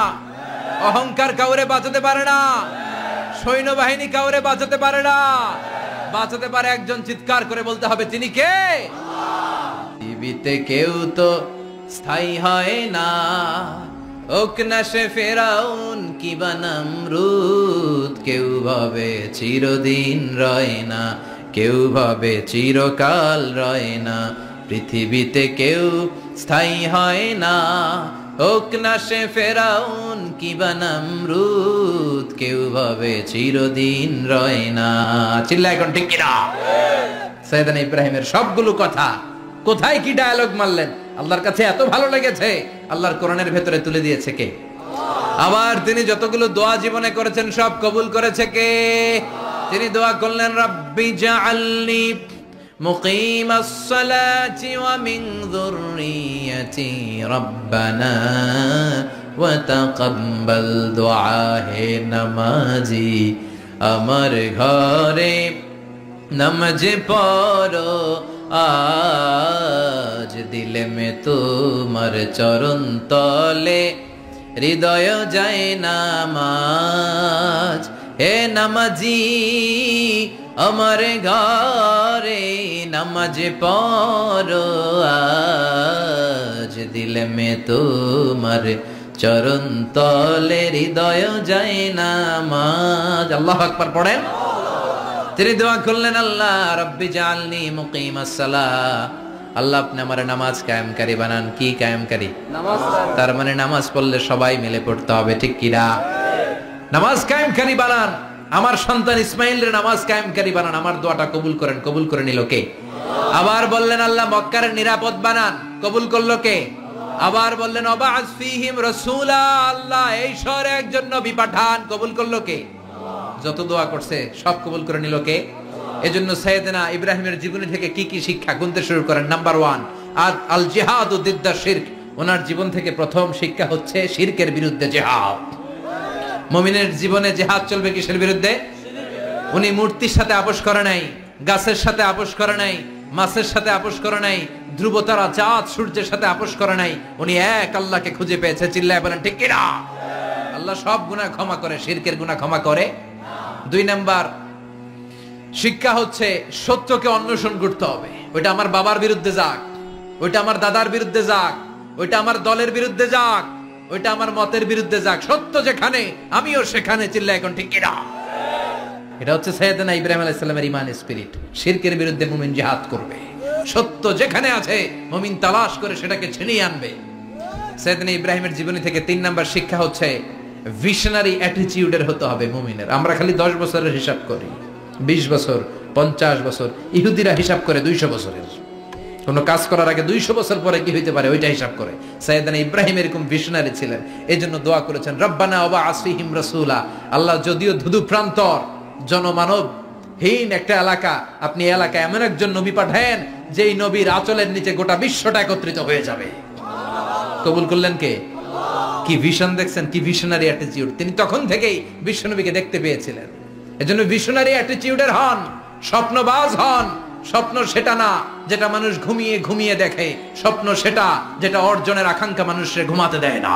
অহংকার কাউরে বাঁচাতে পারে না, সৈন্যবাহিনী কাউরে বাঁচাতে পারে না। বাঁচাতে পারে একজন, চিৎকার করে বলতে হবে তিনি কে? পৃথিবীতে কেউ তো স্থায়ী হয় না, হোক না সে ফেরাউন কিবা নমরুদ। কেউ ভাবে চিরদিন রয় না, কেউ ভাবে চিরকাল রয় না। পৃথিবীতে কেউ স্থায়ী হয় না, হোক না সে ফেরাউন কিবা নমরুদ। কেউ ভাবে চিরদিন রয় না। চিল্লায় এখন ঠিক কিনা? সাইয়েদনা ইব্রাহিমের সবগুলো কথা কোথায় কি ডায়ালগ মারলেন, আল্লাহর কাছে এত ভালো লেগেছে, আল্লাহর কোরআনের ভেতরে তুলে দিয়েছে কে? আবার তিনি যতগুলো দোয়া জীবনে করেছেন সব কবুল করেছে কে? তিনি দোয়া করলেন রাব্বি জাআলনি মুকিমাস সালাতি ওয়া মিন যুররিয়াতি রাব্বানা ওয়া তাকাব্বাল দুআ। হে নামাজি আমার ঘরে নামাজ পড়ো আজ, দিলে মে তোমার চরণ তলে হৃদয় যায় নামাজ। হে নামাজি আমার ঘরে নামাজ পড়ো আজ, দিলে মে তোমার চরণ তলে হৃদয় যায় নামাজ। আল্লাহু আকবার পড়েন। তিনি দোয়া করলেন আল্লাহ রাব্বি জাআলনি মুকিমাস সালাহ, আল্লাহ আপনি আমার নামাজ কায়েমকারী বানান। কি কায়েমকারী? নামাজ। তার মানে নামাজ পড়লে সবাই মিলে পড়তে হবে, ঠিক কি না? নামাজ কায়েমকারী বানান। আমার সন্তান ইসমাইলের নামাজ কায়েমকারী বানান। আমার দোয়াটা কবুল করেন। কবুল করে নিল কে? আবার বললেন আল্লাহ মক্কার নিরাপদ বানান। কবুল করলো কে? আবার বললেন ওয়াবা'আস ফীহিম রাসূলা, আল্লাহ এই শহরে একজন নবী পাঠান। কবুল করলো কে? যত দোয়া করছে সব কবুল করে নিল কে? এজন্য সাইয়েদনা ইব্রাহিমের জীবনী থেকে কি কি শিক্ষা গুনতে শুরু করেন। নাম্বার 1 আল জিহাদু দিদ্দা শিরক। ওনার জীবন থেকে প্রথম শিক্ষা হচ্ছে শিরকের বিরুদ্ধে জিহাদ। মুমিনের জীবনে জিহাদ চলবে কিসের বিরুদ্ধে? উনি মূর্তির সাথে আপোষ করে নাই, গাছের সাথে আপোষ করে নাই, মাছের সাথে আপোষ করে নাই, ধ্রুবতারা চাঁদ সূর্যের সাথে আপোষ করে নাই। উনি এক আল্লাহকে খুঁজে পেয়েছে। চিল্লায় বলেন ঠিক কিনা? আল্লাহ সব গুনাহ ক্ষমা করে, শিরকের গুনাহ ক্ষমা করে। 2 নাম্বার শিক্ষা হচ্ছে সত্যকে অন্বেষণ করতে হবে। ওইটা আমার বাবার বিরুদ্ধে যাক, ওইটা আমার দাদার বিরুদ্ধে যাক, ওইটা আমার দলের বিরুদ্ধে যাক, ওইটা আমার মতের বিরুদ্ধে যাক, সত্য যেখানে আমিও সেখানে। চিল্লা এখন ঠিক কিনা? এটা হচ্ছে সাইয়েদনা ইব্রাহিম আলাইহিস সালামের ঈমান স্পিরিট। শিরকের বিরুদ্ধে মুমিন জিহাদ করবে। সত্য যেখানে আছে মুমিন তালাশ করে সেটাকে ছিনিয়ে আনবে। সাইয়েদনা ইব্রাহিমের জীবনী থেকে 3 নাম্বার শিক্ষা হচ্ছে ভিশনারি অ্যাটিটিউডের হতে হবে মুমিনের। আমরা খালি 10 বছরের হিসাব করি, 20 বছর, 50 বছর। ইহুদিরা হিসাব করে 200 বছরের। কোন কাজ করার আগে 200 বছর পরে কি হইতে পারে ওইটা হিসাব করে। সাইয়েদনা ইব্রাহিম এরকম ভিশনারি ছিলেন। এজন্য দোয়া করেছেন রব্বানা ওয়াবা'আস ফীহিম রাসূলা। আল্লাহ যদিও ধুধু প্রান্তর জনমানব হীন একটা এলাকা, আপনি এলাকায় এমন একজন নবী পাঠায়েন যেই নবীর আঁচলের নিচে গোটা বিশ্বটা একত্রিত হয়ে যাবে। কবুল করলেন কে? কি ভিশন দেখছেন, কি ভিশনারি অ্যাটিটিউড। তিনি তখন থেকেই বিশ্বনবীকে দেখতে পেয়েছিলেন। এজন্য ভিশনারি অ্যাটিটিউডের হন, স্বপ্নবাজ হন, স্বপ্ন সেটা না যেটা মানুষ ঘুমিয়ে ঘুমিয়ে দেখে, স্বপ্ন সেটা যেটা অর্জনের আকাঙ্ক্ষা মানুষকে ঘুমাতে দেয় না।